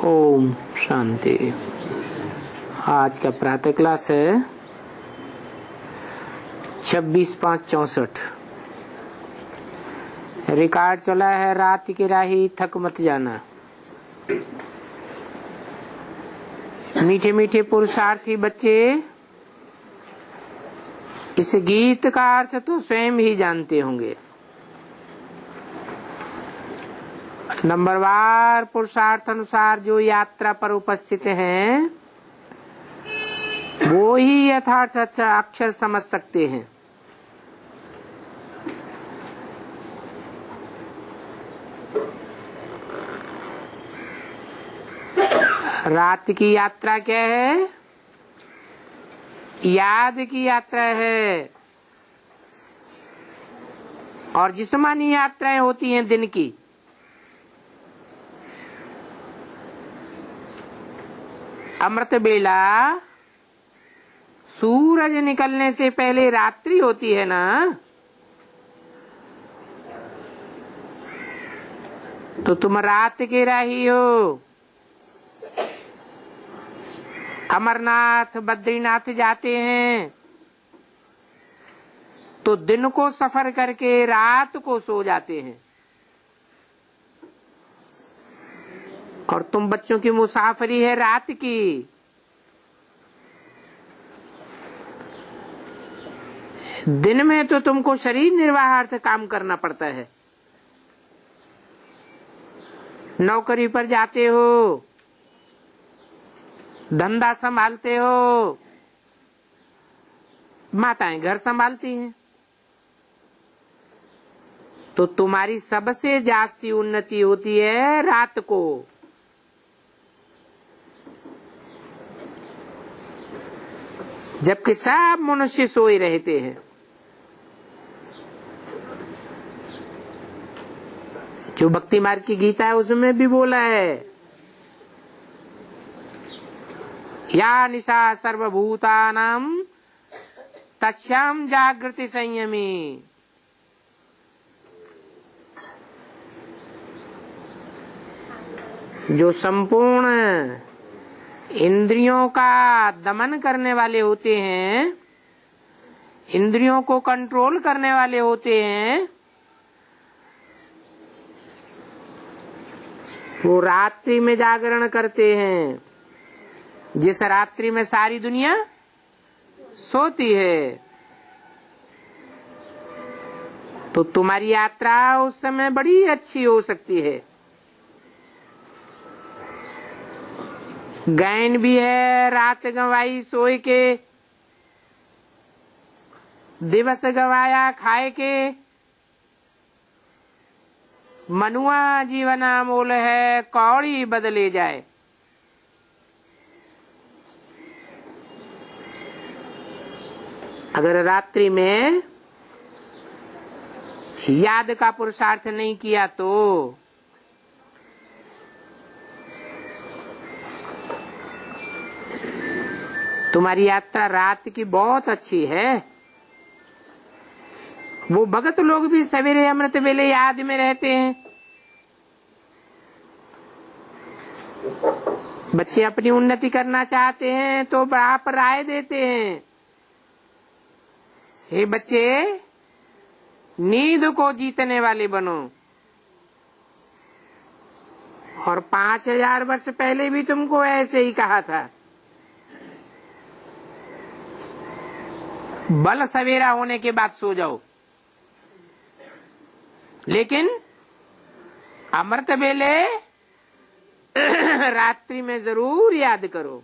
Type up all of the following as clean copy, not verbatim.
ओम शांति। आज का प्रातः क्लास है 26/5/64। रिकॉर्ड चला है रात की राही थक मत जाना। मीठे मीठे पुरुषार्थी बच्चे इस गीत का अर्थ तो स्वयं ही जानते होंगे। नंबरवार पुरुषार्थ अनुसार जो यात्रा पर उपस्थित हैं वो ही यथार्थ अक्षर समझ सकते हैं। रात की यात्रा क्या है? याद की यात्रा है। और जिस्मानी यात्राएं होती हैं दिन की। अमृत बेला सूरज निकलने से पहले रात्रि होती है ना। तो तुम रात के राही हो। अमरनाथ बद्रीनाथ जाते हैं तो दिन को सफर करके रात को सो जाते हैं। और तुम बच्चों की मुसाफरी है रात की। दिन में तो तुमको शरीर निर्वाहार्थ काम करना पड़ता है। नौकरी पर जाते हो, धंधा संभालते हो, माताएं घर संभालती हैं। तो तुम्हारी सबसे जास्ती उन्नति होती है रात को। जबकि सब मनुष्य सोए रहते हैं। जो भक्ति मार्ग की गीता है उसमें भी बोला है, या निशा सर्वभूतानां तस्यां जागृति संयमी। जो संपूर्ण इंद्रियों का दमन करने वाले होते हैं, इंद्रियों को कंट्रोल करने वाले होते हैं, वो रात्रि में जागरण करते हैं। जिस रात्रि में सारी दुनिया सोती है। तो तुम्हारी यात्रा उस समय बड़ी अच्छी हो सकती है। गैन भी है रात गंवाई सोए के, दिवस गवाया खाए के। मनुआ जीवना मोल है कौड़ी बदले जाए। अगर रात्रि में याद का पुरुषार्थ नहीं किया तो तुम्हारी यात्रा रात की बहुत अच्छी है। वो भगत लोग भी सवेरे अमृत वेले याद में रहते हैं। बच्चे अपनी उन्नति करना चाहते हैं तो आप राय देते हैं, हे बच्चे नींद को जीतने वाले बनो। और 5000 वर्ष पहले भी तुमको ऐसे ही कहा था। बल सवेरा होने के बाद सो जाओ, लेकिन अमृत वेले रात्रि में जरूर याद करो।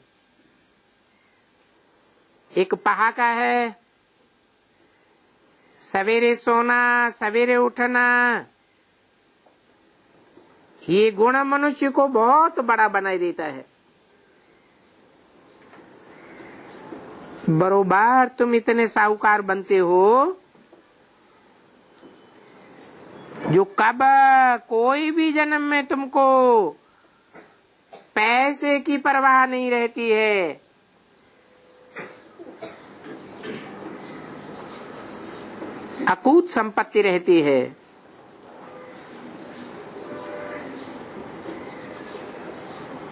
एक पहाका है, सवेरे सोना सवेरे उठना। ये गुण मनुष्य को बहुत बड़ा बना देता है। बरोबर तुम इतने साहूकार बनते हो जो कब कोई भी जन्म में तुमको पैसे की परवाह नहीं रहती है। अकूत संपत्ति रहती है।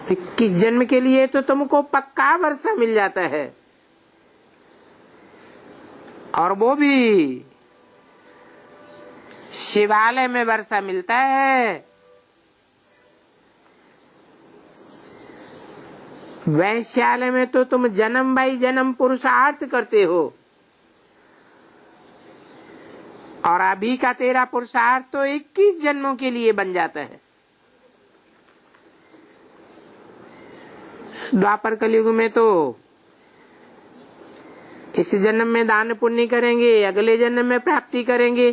21 जन्म के लिए तो तुमको पक्का वर्षा मिल जाता है, और वो भी शिवालय में वर्षा मिलता है। वैश्यालय में तो तुम जन्म बाई जन्म पुरुषार्थ करते हो, और अभी का तेरा पुरुषार्थ तो 21 जन्मों के लिए बन जाता है। द्वापर कलयुग में तो इस जन्म में दान पुण्य करेंगे, अगले जन्म में प्राप्ति करेंगे।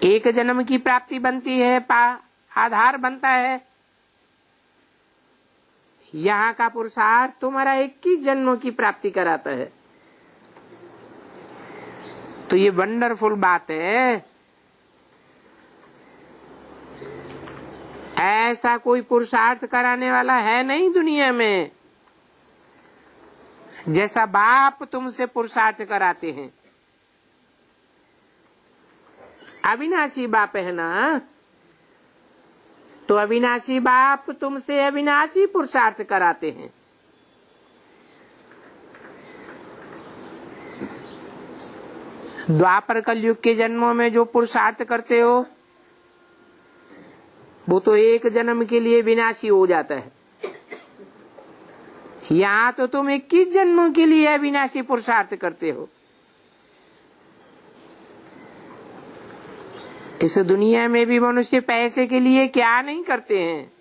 एक जन्म की प्राप्ति बनती है, आधार बनता है। यहाँ का पुरुषार्थ तुम्हारा 21 जन्मों की प्राप्ति कराता है। तो ये वंडरफुल बात है। ऐसा कोई पुरुषार्थ कराने वाला है नहीं दुनिया में, जैसा बाप तुमसे पुरुषार्थ कराते हैं। अविनाशी बाप है ना, तो अविनाशी बाप तुमसे अविनाशी पुरुषार्थ कराते हैं। द्वापर कलयुग के जन्मों में जो पुरुषार्थ करते हो वो तो एक जन्म के लिए विनाशी हो जाता है। यहाँ तो तुम 21 जन्मों के लिए अविनाशी पुरुषार्थ करते हो। इस दुनिया में भी मनुष्य पैसे के लिए क्या नहीं करते हैं।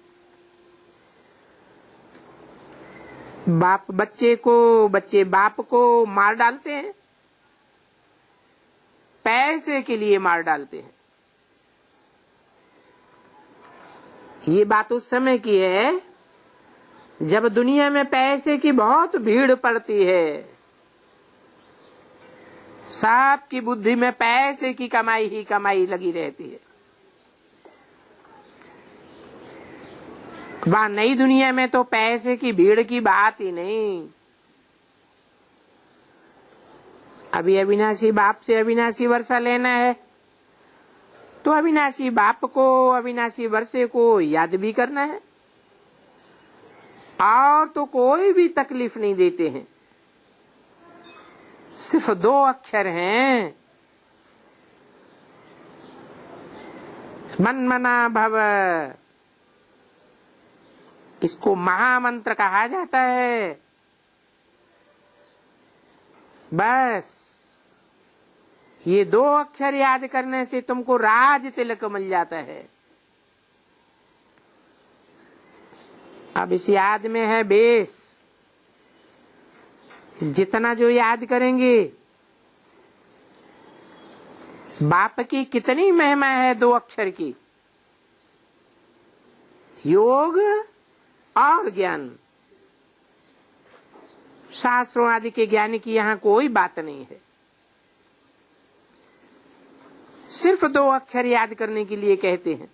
बाप बच्चे को, बच्चे बाप को मार डालते हैं, पैसे के लिए मार डालते हैं। ये बात उस समय की है जब दुनिया में पैसे की बहुत भीड़ पड़ती है। सबकी बुद्धि में पैसे की कमाई ही कमाई लगी रहती है। वहां नई दुनिया में तो पैसे की भीड़ की बात ही नहीं। अभी अविनाशी बाप से अविनाशी वर्षा लेना है तो अविनाशी बाप को, अविनाशी वर्षे को याद भी करना है, और तो कोई भी तकलीफ नहीं देते हैं। सिर्फ 2 अक्षर हैं, मन मना भव। इसको महामंत्र कहा जाता है। बस ये 2 अक्षर याद करने से तुमको राज तिलक मिल जाता है। अब इस याद में है बेस। जितना जो याद करेंगे, बाप की कितनी महिमा है 2 अक्षर की। योग और ज्ञान, शास्त्रों आदि के ज्ञान की यहाँ कोई बात नहीं है। सिर्फ 2 अक्षर याद करने के लिए कहते हैं,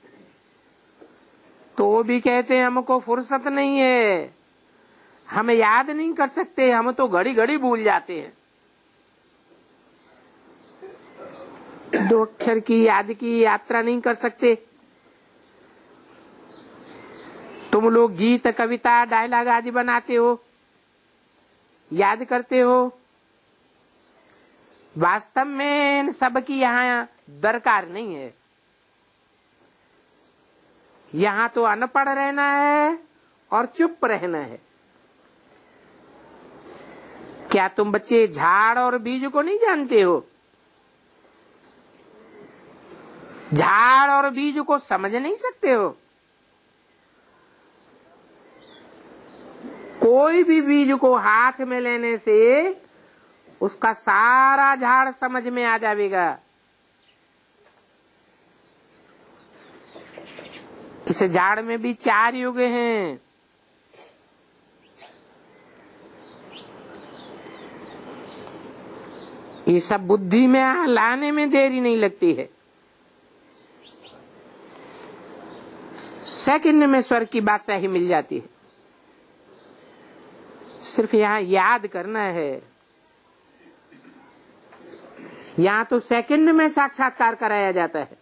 तो वो भी कहते हैं हमको फुर्सत नहीं है, हम याद नहीं कर सकते, हम तो घड़ी घड़ी भूल जाते हैं। 2 अक्षर की याद की यात्रा नहीं कर सकते। तुम लोग गीत, कविता, डायलॉग आदि बनाते हो, याद करते हो। वास्तव में इन सब की यहाँ दरकार नहीं है। यहाँ तो अनपढ़ रहना है और चुप रहना है। क्या तुम बच्चे झाड़ और बीज को नहीं जानते हो? झाड़ और बीज को समझ नहीं सकते हो? कोई भी बीज को हाथ में लेने से उसका सारा झाड़ समझ में आ जाएगा। इस झाड़ में भी 4 युग हैं। ये सब बुद्धि में लाने में देरी नहीं लगती है। सेकंड में स्वर्ग की बादशाही मिल जाती है। सिर्फ यहाँ याद करना है। यहाँ तो सेकंड में साक्षात्कार कराया जाता है।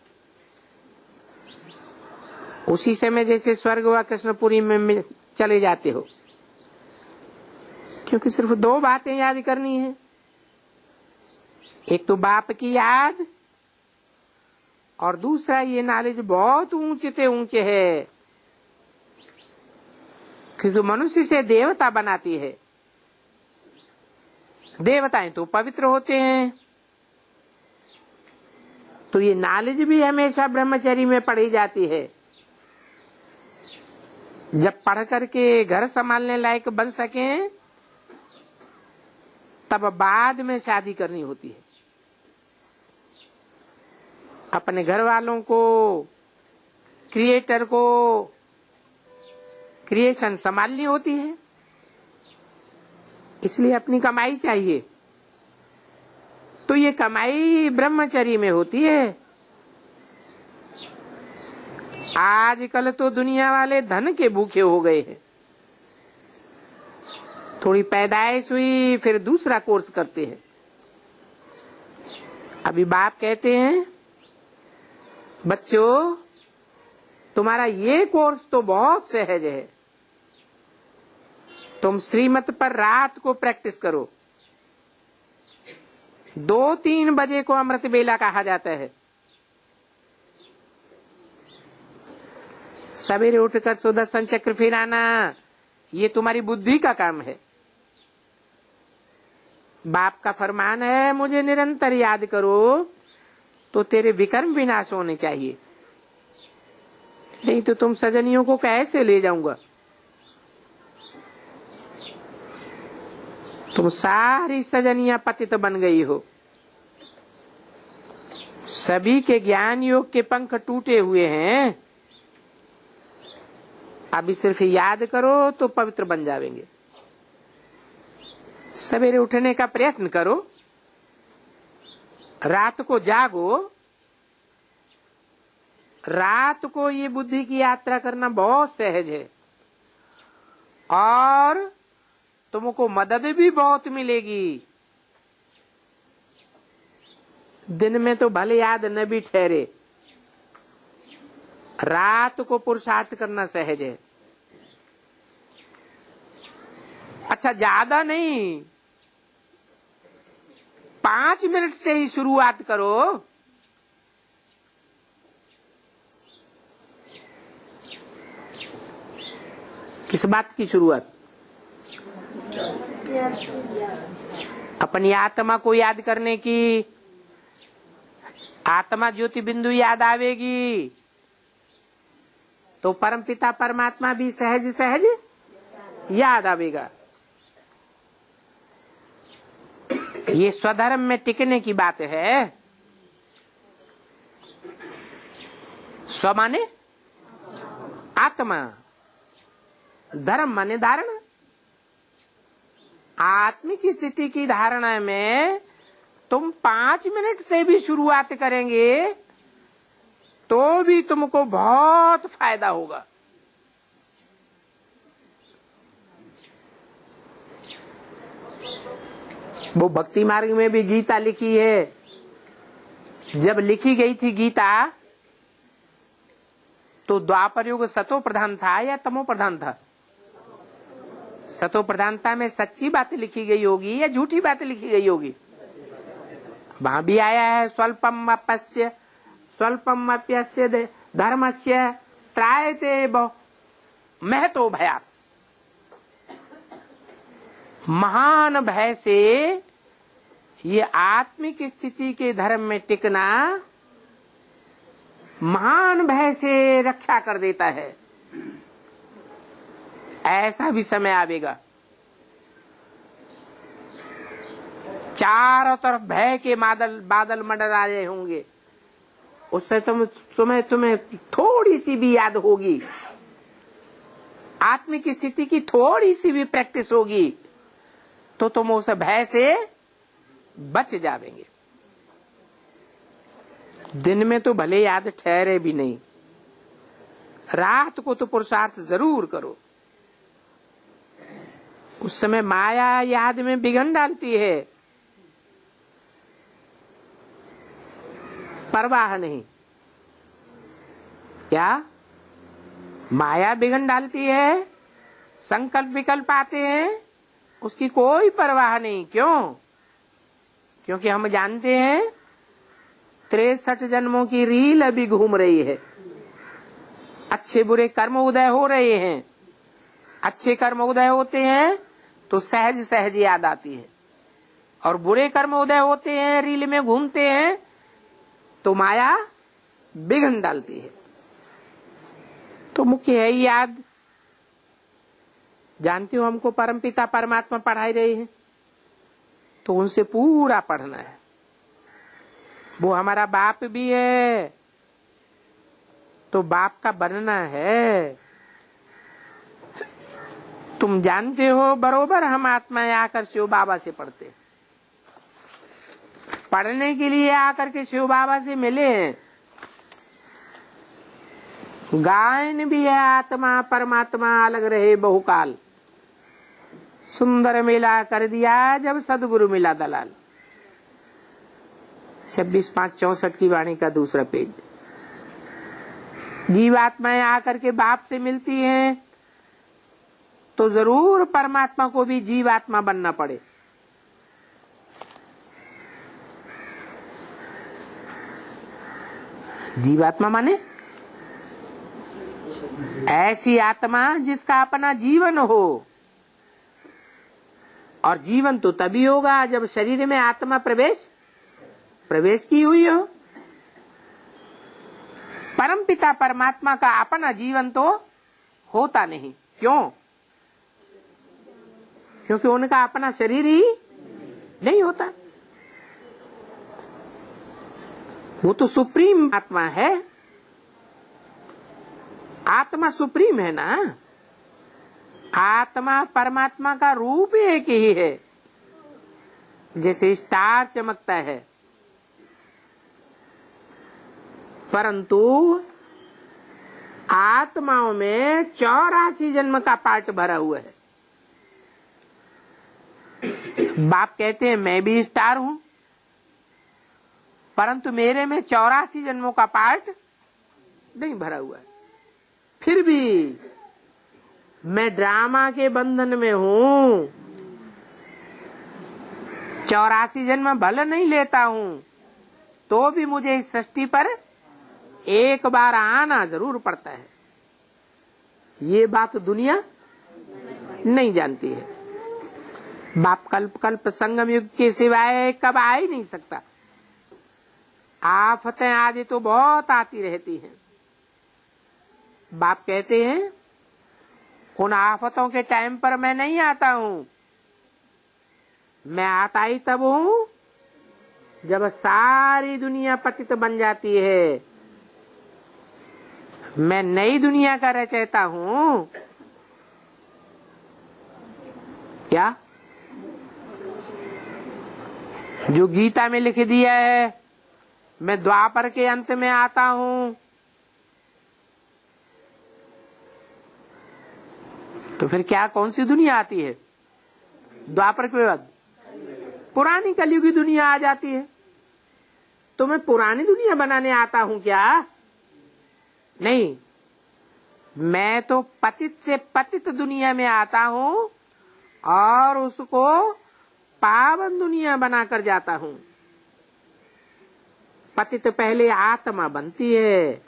उसी समय जैसे स्वर्ग व कृष्णपुरी में चले जाते हो, क्योंकि सिर्फ दो बातें याद करनी है। एक तो बाप की याद, और दूसरा ये नॉलेज बहुत ऊंचे से ऊंचे है, क्योंकि मनुष्य से देवता बनाती है। देवताएं तो पवित्र होते हैं, तो ये नॉलेज भी हमेशा ब्रह्मचर्य में पढ़ी जाती है। जब पढ़ करके घर संभालने लायक बन सके, तब बाद में शादी करनी होती है। अपने घर वालों को, क्रिएटर को क्रिएशन संभालनी होती है, इसलिए अपनी कमाई चाहिए। तो ये कमाई ब्रह्मचर्य में होती है। आजकल तो दुनिया वाले धन के भूखे हो गए हैं। थोड़ी पैदाइश हुई फिर दूसरा कोर्स करते हैं। अभी बाप कहते हैं, बच्चों तुम्हारा ये कोर्स तो बहुत सहज है, तुम श्रीमत पर रात को प्रैक्टिस करो। 2-3 बजे को अमृत बेला कहा जाता है। सवेरे उठकर सुदर्शन चक्र फिराना, ये तुम्हारी बुद्धि का काम है। बाप का फरमान है, मुझे निरंतर याद करो, तो तेरे विकर्म विनाश होने चाहिए, नहीं तो तुम सजनियों को कैसे ले जाऊंगा। तुम सारी सजनियां पतित बन गई हो। सभी के ज्ञान योग के पंख टूटे हुए हैं। अभी सिर्फ याद करो तो पवित्र बन जाएंगे। सवेरे उठने का प्रयत्न करो, रात को जागो। रात को ये बुद्धि की यात्रा करना बहुत सहज है, और तुमको मदद भी बहुत मिलेगी। दिन में तो भले याद न भी ठहरे, रात को पुरुषार्थ करना सहज है। अच्छा, ज्यादा नहीं, 5 मिनट से ही शुरुआत करो। किस बात की शुरुआत? अपनी आत्मा को याद करने की। आत्मा ज्योति बिंदु याद आवेगी तो परमपिता परमात्मा भी सहज सहज याद आवेगा। ये स्वधर्म में टिकने की बात है। स्व माने आत्मा, धर्म माने धारणा। आत्मिक स्थिति की धारणा में तुम 5 मिनट से भी शुरुआत करेंगे तो भी तुमको बहुत फायदा होगा। वो भक्ति मार्ग में भी गीता लिखी है। जब लिखी गई थी गीता, तो द्वापर युग सतो प्रधान था या तमो प्रधान था? सतो प्रधानता में सच्ची बात लिखी गई होगी या झूठी बात लिखी गई होगी? वहां भी आया है, स्वल्पम अप्यस्य धर्मस्य त्रायते महतो भयात्। महान भय से ये आत्मिक स्थिति के धर्म में टिकना महान भय से रक्षा कर देता है। ऐसा भी समय आवेगा, चारों तरफ भय के बादल मंडरा रहे होंगे। उससे तुम्हें थोड़ी सी भी याद होगी, आत्मिक स्थिति की थोड़ी सी भी प्रैक्टिस होगी, तो तुम उस भय से बच जावेंगे। दिन में तो भले याद ठहरे भी नहीं, रात को तो पुरुषार्थ जरूर करो। उस समय माया याद में विघ्न डालती है, परवाह नहीं। क्या माया बिघन डालती है, संकल्प विकल्प आते हैं, उसकी कोई परवाह नहीं। क्यों? क्योंकि हम जानते हैं 63 जन्मों की रील अभी घूम रही है। अच्छे बुरे कर्म उदय हो रहे हैं। अच्छे कर्म उदय होते हैं तो सहज सहज याद आती है, और बुरे कर्म उदय होते हैं, रील में घूमते हैं तो माया बिघन डालती है। तो मुख्य है याद। जानते हो हमको परमपिता परमात्मा पढ़ाई रहे हैं, तो उनसे पूरा पढ़ना है। वो हमारा बाप भी है, तो बाप का बनना है। तुम जानते हो बरोबर हम आत्माएं आकर शिव बाबा से पढ़ते, पढ़ने के लिए आकर के शिव बाबा से मिले हैं। गायन भी है आत्मा परमात्मा अलग रहे बहुकाल, सुंदर मेला कर दिया जब सदगुरु मिला दलाल। 26/5/64 की वाणी का दूसरा पेज। जीवात्माएं आकर के बाप से मिलती हैं तो जरूर परमात्मा को भी जीवात्मा बनना पड़े। जीवात्मा माने ऐसी आत्मा जिसका अपना जीवन हो, और जीवन तो तभी होगा जब शरीर में आत्मा प्रवेश की हुई हो। परमपिता परमात्मा का अपना जीवन तो होता नहीं। क्यों? क्योंकि उनका अपना शरीर ही नहीं होता। वो तो सुप्रीम आत्मा है। आत्मा सुप्रीम है ना। आत्मा परमात्मा का रूप एक ही है। जैसे स्टार चमकता है, परंतु आत्माओं में 84 जन्म का पार्ट भरा हुआ है। बाप कहते हैं मैं भी स्टार हूं, परंतु मेरे में 84 जन्मों का पार्ट नहीं भरा हुआ है। फिर भी मैं ड्रामा के बंधन में हूं। 84 जन्म भले नहीं लेता हूं, तो भी मुझे इस सृष्टि पर एक बार आना जरूर पड़ता है। ये बात दुनिया नहीं जानती है। बाप कल्प कल्प संगम युग के सिवाय कब आ ही नहीं सकता। आफतें आदि तो बहुत आती रहती हैं। बाप कहते हैं उन आफतों के टाइम पर मैं नहीं आता हूं। मैं आता ही तब हूं जब सारी दुनिया पतित बन जाती है। मैं नई दुनिया का रचयिता हूं। क्या? जो गीता में लिख दिया है, मैं द्वापर के अंत में आता हूं। तो फिर क्या कौन सी दुनिया आती है? द्वापर के बाद पुरानी कलयुगी दुनिया आ जाती है। तो मैं पुरानी दुनिया बनाने आता हूं क्या? नहीं, मैं तो पतित से पतित दुनिया में आता हूं और उसको पावन दुनिया बनाकर जाता हूं। पतित पहले आत्मा बनती है।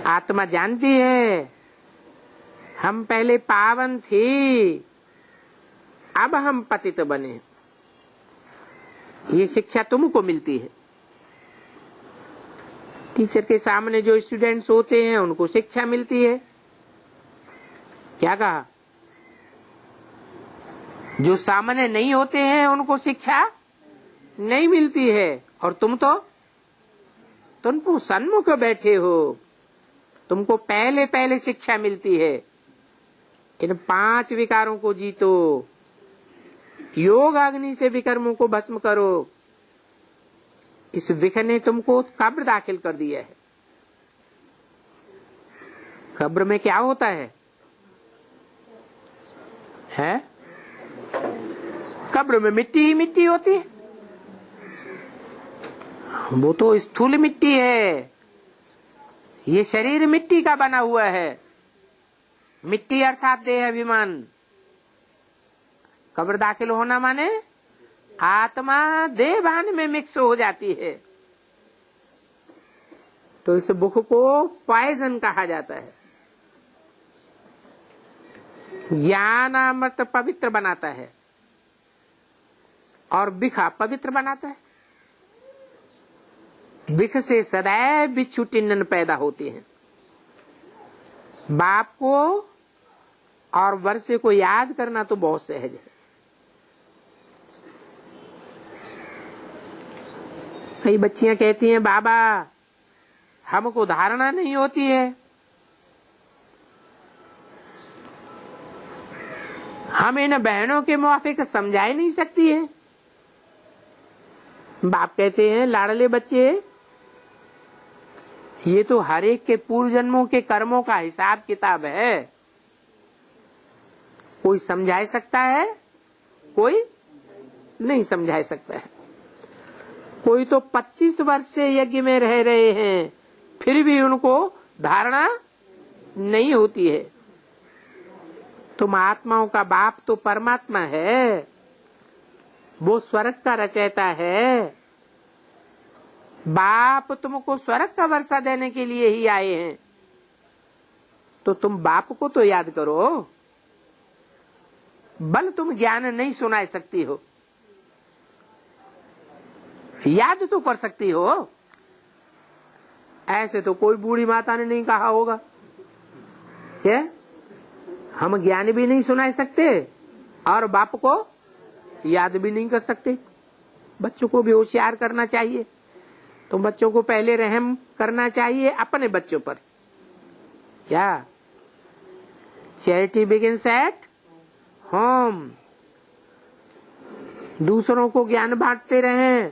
आत्मा जानती है हम पहले पावन थी, अब हम पतित बने। ये शिक्षा तुमको मिलती है। टीचर के सामने जो स्टूडेंट्स होते हैं उनको शिक्षा मिलती है। क्या कहा? जो सामने नहीं होते हैं उनको शिक्षा नहीं मिलती है। और तुम सन्मुख बैठे हो, तुमको पहले पहले शिक्षा मिलती है। इन 5 विकारों को जीतो, योग अग्नि से विकर्मों को भस्म करो। इस विख ने तुमको कब्र दाखिल कर दिया है। कब्र में क्या होता है? कब्र में मिट्टी ही मिट्टी होती है। वो तो स्थूल मिट्टी है। ये शरीर मिट्टी का बना हुआ है। मिट्टी अर्थात देह अभिमान। कब्र दाखिल होना माने आत्मा देह भान में मिक्स हो जाती है। तो इस बुख को पॉइजन कहा जाता है। ज्ञान अमृत पवित्र बनाता है और बिखा पवित्र बनाता है। बिख से सदैव बिच्छू टिन्नन पैदा होते हैं। बाप को और वर्षे को याद करना तो बहुत सहज है। कई बच्चियां कहती हैं, बाबा हमको धारणा नहीं होती है, हम इन बहनों के मुआफिक समझा ही नहीं सकती है। बाप कहते हैं, लाडले बच्चे, ये तो हर एक के पूर्व जन्मों के कर्मों का हिसाब किताब है। कोई समझा सकता है, कोई नहीं समझा सकता है। कोई तो 25 वर्ष से यज्ञ में रह रहे हैं, फिर भी उनको धारणा नहीं होती है। तुम आत्माओं का बाप तो परमात्मा है, वो स्वर्ग का रचयिता है। बाप तुमको स्वर्ग का वर्षा देने के लिए ही आए हैं, तो तुम बाप को तो याद करो। बल तुम ज्ञान नहीं सुना सकती हो, याद तो कर सकती हो। ऐसे तो कोई बूढ़ी माता ने नहीं कहा होगा क्या हम ज्ञान भी नहीं सुना सकते और बाप को याद भी नहीं कर सकते। बच्चों को भी होशियार करना चाहिए। तो बच्चों को पहले रहम करना चाहिए अपने बच्चों पर। क्या चैरिटी बिगिंस एट होम। दूसरों को ज्ञान बांटते रहें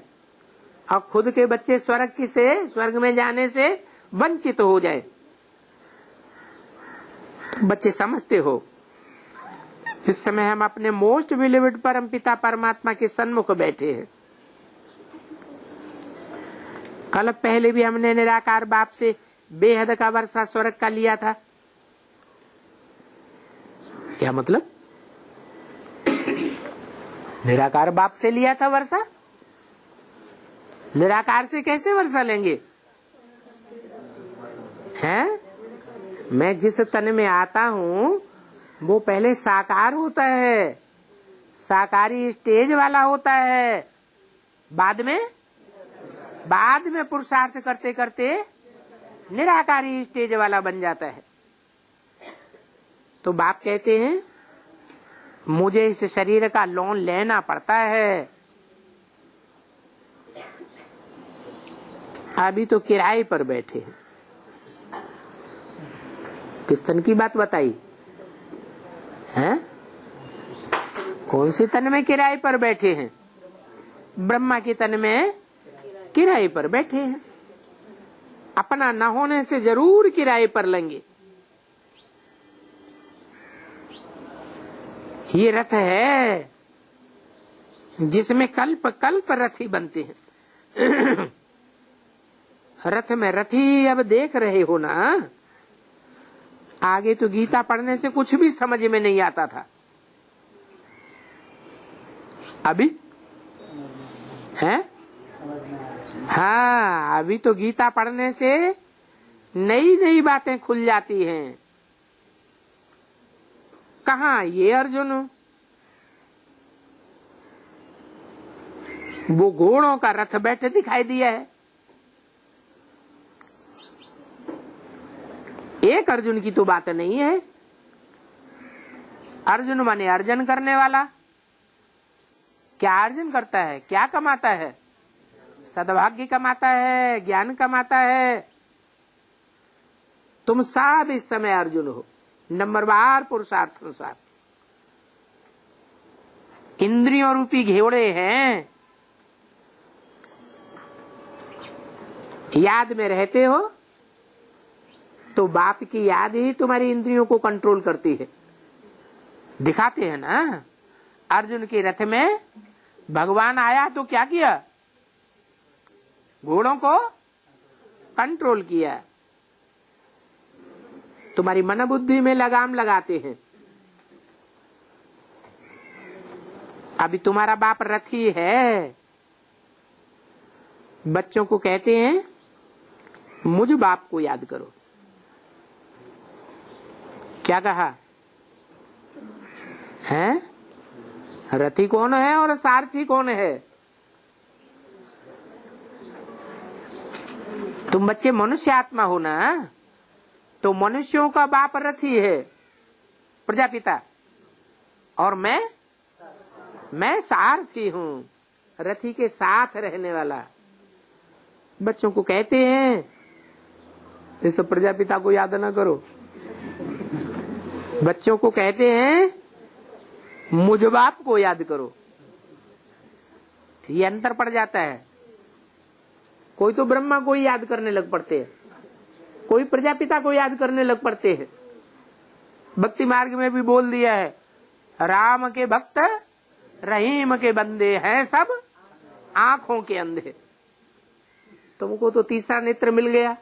और खुद के बच्चे स्वर्ग में जाने से वंचित हो जाए। तो बच्चे समझते हो, इस समय हम अपने मोस्ट बिलीव्ड परम पिता परमात्मा के सन्मुख बैठे हैं। कल पहले भी हमने निराकार बाप से बेहद का वर्षा स्वर्ग का लिया था। क्या मतलब? निराकार बाप से लिया था वर्षा, निराकार से कैसे वर्षा लेंगे? हैं? मैं जिस तन में आता हूँ वो पहले साकार होता है, साकारी स्टेज वाला होता है, बाद में पुरुषार्थ करते करते निराकारी स्टेज वाला बन जाता है। तो बाप कहते हैं, मुझे इस शरीर का लोन लेना पड़ता है। अभी तो किराए पर बैठे हैं। किस तन की बात बताई है? कौन सी तन में किराए पर बैठे हैं? ब्रह्मा की तन में किराए पर बैठे हैं। अपना न होने से जरूर किराए पर लेंगे। ये रथ है जिसमें कल्प कल्प रथी बनते हैं। रथ में रथी अब देख रहे हो ना। आगे तो गीता पढ़ने से कुछ भी समझ में नहीं आता था, अभी है? हाँ, अभी तो गीता पढ़ने से नई नई बातें खुल जाती हैं। कहाँ ये अर्जुन, वो घोड़ों का रथ बैठे दिखाई दिया है। एक अर्जुन की तो बात नहीं है। अर्जुन माने अर्जन करने वाला। क्या अर्जन करता है? क्या कमाता है? सद्भाग्य कमाता है, ज्ञान कमाता है। तुम सब इस समय अर्जुन हो, नंबरवार पुरुषार्थ अनुसार। इंद्रियों रूपी घेवड़े हैं, याद में रहते हो तो बाप की याद ही तुम्हारी इंद्रियों को कंट्रोल करती है। दिखाते हैं ना, अर्जुन के रथ में भगवान आया तो क्या किया? घोड़ों को कंट्रोल किया। तुम्हारी मन बुद्धि में लगाम लगाते हैं। अभी तुम्हारा बाप रथी है, बच्चों को कहते हैं मुझ बाप को याद करो। क्या कहा है? रथी कौन है और सारथी कौन है? तुम बच्चे मनुष्य आत्मा हो ना, तो मनुष्यों का बाप रथी है, प्रजापिता, और मैं सारथी हूँ, रथी के साथ रहने वाला। बच्चों को कहते हैं इस प्रजापिता को याद ना करो, बच्चों को कहते हैं मुझ बाप को याद करो। ये अंतर पड़ जाता है। कोई तो ब्रह्मा को ही याद करने लग पड़ते हैं, कोई प्रजापिता को याद करने लग पड़ते हैं। भक्ति मार्ग में भी बोल दिया है, राम के भक्त रहीम के बंदे हैं सब आंखों के अंधे। तुमको तो तीसरा नेत्र मिल गया।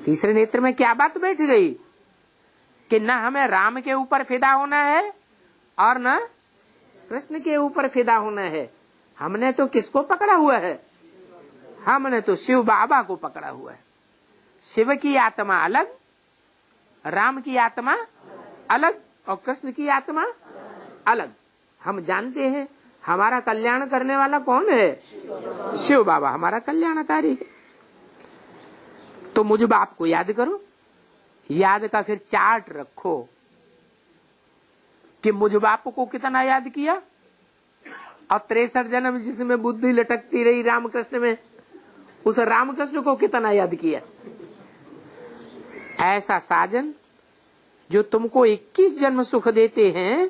तीसरे नेत्र में क्या बात बैठ गई कि न हमें राम के ऊपर फिदा होना है और न कृष्ण के ऊपर फिदा होना है। हमने तो किसको पकड़ा हुआ है? हमने तो शिव बाबा को पकड़ा हुआ है। शिव की आत्मा अलग, राम की आत्मा अलग और कृष्ण की आत्मा अलग। हम जानते हैं हमारा कल्याण करने वाला कौन है? शिव बाबा हमारा कल्याणकारी है। तो मुझ बाप को याद करो। याद का फिर चार्ट रखो कि मुझ बाप को कितना याद किया, और 63 जन्म जिसमें बुद्धि लटकती रही रामकृष्ण में, उस रामकृष्ण को कितना याद किया। ऐसा साजन जो तुमको 21 जन्म सुख देते हैं,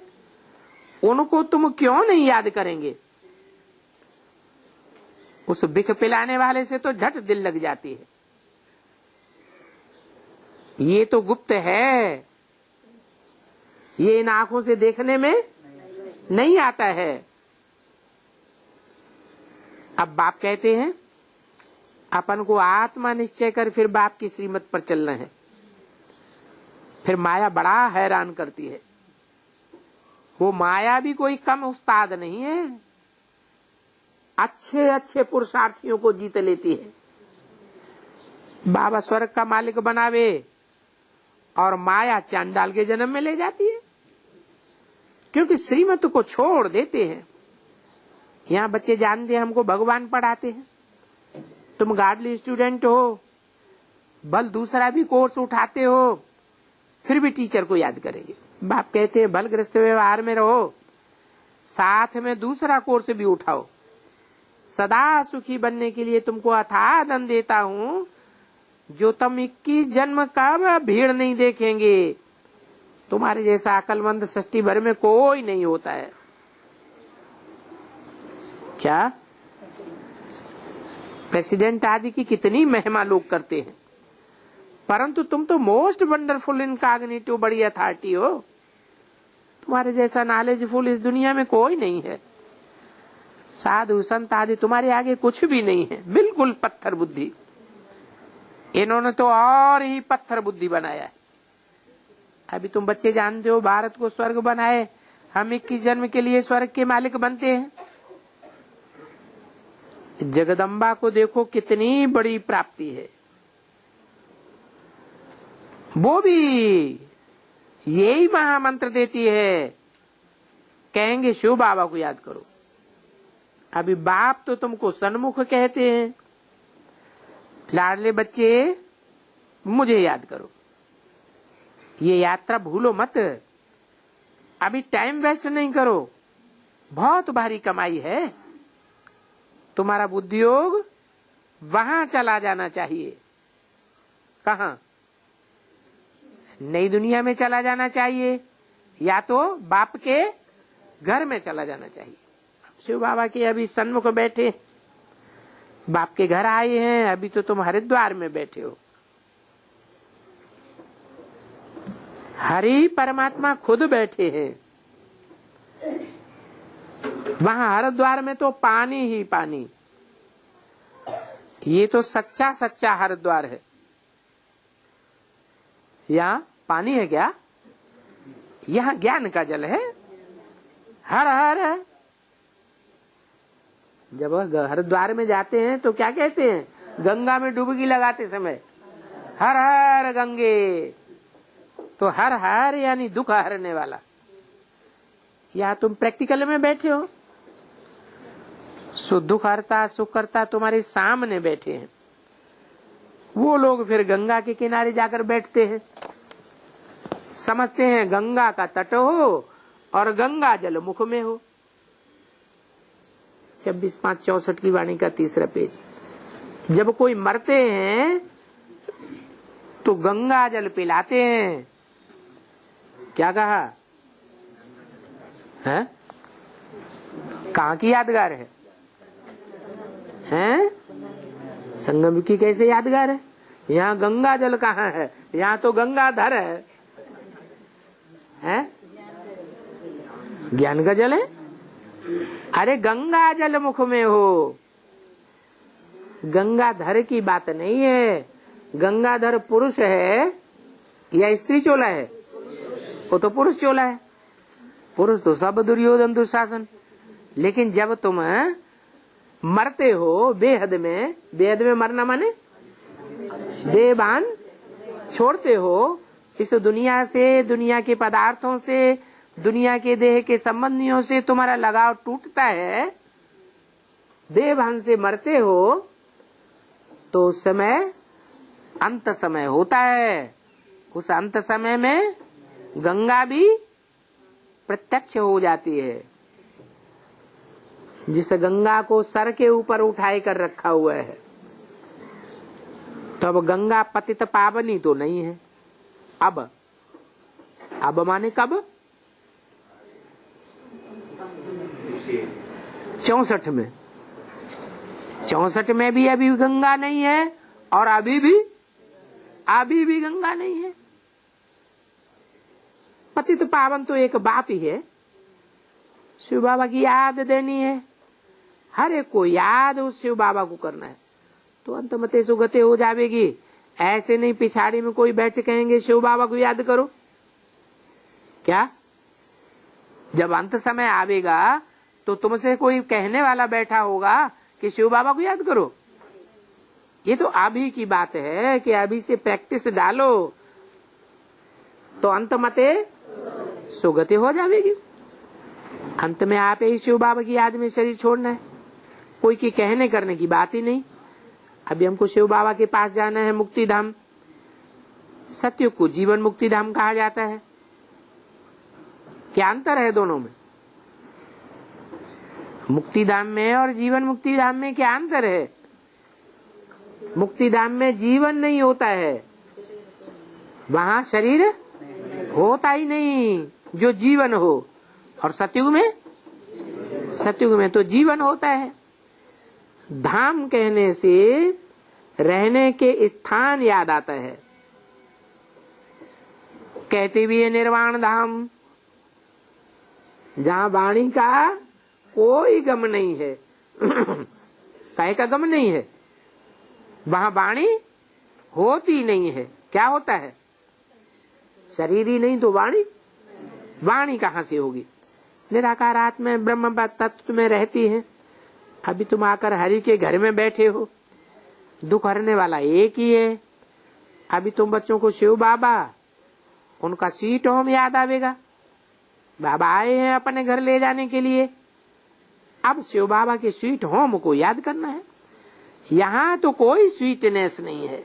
उनको तुम क्यों नहीं याद करेंगे? उस बिख पिलाने वाले से तो झट दिल लग जाती है। ये तो गुप्त है, ये इन आंखों से देखने में नहीं आता है। अब बाप कहते हैं अपन को आत्मा निश्चय कर फिर बाप की श्रीमत पर चलना है। फिर माया बड़ा हैरान करती है। वो माया भी कोई कम उस्ताद नहीं है, अच्छे अच्छे पुरुषार्थियों को जीत लेती है। बाबा स्वर्ग का मालिक बनावे और माया चांडाल के जन्म में ले जाती है, क्योंकि श्रीमत को छोड़ देते हैं। यहाँ बच्चे जानते हैं हमको भगवान पढ़ाते हैं। तुम गार्डली स्टूडेंट हो, भल दूसरा भी कोर्स उठाते हो, फिर भी टीचर को याद करेंगे। बाप कहते हैं भल गृहस्थ व्यवहार में रहो, साथ में दूसरा कोर्स भी उठाओ। सदा सुखी बनने के लिए तुमको अथाह धन देता हूँ, जो तुम 21 जन्म का भीड़ नहीं देखेंगे। तुम्हारे जैसा अकलमंद सृष्टि भर में कोई नहीं होता है। क्या प्रेसिडेंट आदि की कितनी महिमा लोग करते हैं, परंतु तुम तो मोस्ट वंडरफुल इनकॉग्निटिव बड़ी अथॉरिटी हो। तुम्हारे जैसा नॉलेजफुल इस दुनिया में कोई नहीं है। साधु संत आदि तुम्हारे आगे कुछ भी नहीं है, बिल्कुल पत्थर बुद्धि। इन्होंने तो और ही पत्थर बुद्धि बनाया है। अभी तुम बच्चे जानते हो भारत को स्वर्ग बनाए, हम 21 जन्म के लिए स्वर्ग के मालिक बनते हैं। जगदम्बा को देखो कितनी बड़ी प्राप्ति है। वो भी यही महामंत्र देती है, कहेंगे शिव बाबा को याद करो। अभी बाप तो तुमको सन्मुख कहते हैं, लाडले बच्चे मुझे याद करो। ये यात्रा भूलो मत। अभी टाइम वेस्ट नहीं करो, बहुत भारी कमाई है। तुम्हारा बुद्धियोग वहां चला जाना चाहिए। कहाँ? नई दुनिया में चला जाना चाहिए, या तो बाप के घर में चला जाना चाहिए। शिव बाबा के अभी सन्मुख बैठे, बाप के घर आए हैं। अभी तो तुम हरिद्वार में बैठे हो। हरि परमात्मा खुद बैठे हैं वहां हरिद्वार में, तो पानी ही पानी। ये तो सच्चा सच्चा हरिद्वार है। यहाँ पानी है क्या? यहाँ ज्ञान का जल है। हर हर है। जब हरिद्वार में जाते हैं तो क्या कहते हैं? गंगा में डुबकी लगाते समय हर हर गंगे। तो हर हर यानी दुख हरने वाला। या तुम प्रैक्टिकल में बैठे हो, सो दुख हरता सुख करता तुम्हारे सामने बैठे हैं। वो लोग फिर गंगा के किनारे जाकर बैठते हैं, समझते हैं गंगा का तट हो और गंगा जल मुख में हो। 26/5/64 की वाणी का 3रा पेज। जब कोई मरते हैं तो गंगा जल पिलाते हैं। क्या कहा है? कहाँ की यादगार है? हैं? संगम की कैसे यादगार है? यहाँ गंगा जल कहाँ है? यहाँ तो गंगाधर है? ज्ञान का जल है। अरे गंगा जल मुख में हो, गंगाधर की बात नहीं है। गंगाधर पुरुष है या स्त्री चोला है? वो तो पुरुष चोला है। पुरुष तो सब दुर्योधन दुशासन। लेकिन जब तुम मरते हो बेहद में मरना माने देहबान छोड़ते हो, इस दुनिया से, दुनिया के पदार्थों से, दुनिया के देह के संबंधियों से तुम्हारा लगाव टूटता है, देहभान से मरते हो, तो उस समय अंत समय होता है। उस अंत समय में गंगा भी प्रत्यक्ष हो जाती है। जिस गंगा को सर के ऊपर उठाए कर रखा हुआ है, तो अब गंगा पतित पावनी तो नहीं है। अब माने कब? 64 में। 64 में भी अभी गंगा नहीं है और अभी भी गंगा नहीं है। पतित पावन तो एक बाप ही है। शिव बाबा की याद देनी है, हर एक को याद उस शिव बाबा को करना है, तो अंतमते सुगते हो जाएगी। ऐसे नहीं पिछाड़ी में कोई बैठ कहेंगे शिव बाबा को याद करो। क्या जब अंत समय आवेगा तो तुमसे कोई कहने वाला बैठा होगा कि शिव बाबा को याद करो? ये तो अभी की बात है कि अभी से प्रैक्टिस डालो तो अंतमते सुगति हो जाएगी। अंत में आप ही शिव बाबा की याद में शरीर छोड़ना है। कोई की कहने करने की बात ही नहीं। अभी हमको शिव बाबा के पास जाना है, मुक्ति धाम। सतयुग को जीवन मुक्ति धाम कहा जाता है। क्या अंतर है दोनों में? मुक्ति धाम में और जीवन मुक्ति धाम में क्या अंतर है? मुक्ति धाम में जीवन नहीं होता है, वहां शरीर होता ही नहीं जो जीवन हो। और सतयुग में तो जीवन होता है। धाम कहने से रहने के स्थान याद आता है। कहते भी है निर्वाण धाम, जहाँ वाणी का कोई गम नहीं है। काहे का गम नहीं है? वहाँ वाणी होती नहीं है। क्या होता है? शरीर ही नहीं तो वाणी कहाँ से होगी? निराकार आत्मा ब्रह्म तत्व में रहती है। अभी तुम आकर हरि के घर में बैठे हो, दुख हरने वाला एक ही है। अभी तुम बच्चों को शिव बाबा, उनका स्वीट होम याद आवेगा। बाबा आए हैं अपने घर ले जाने के लिए। अब शिव बाबा के स्वीट होम को याद करना है। यहाँ तो कोई स्वीटनेस नहीं है।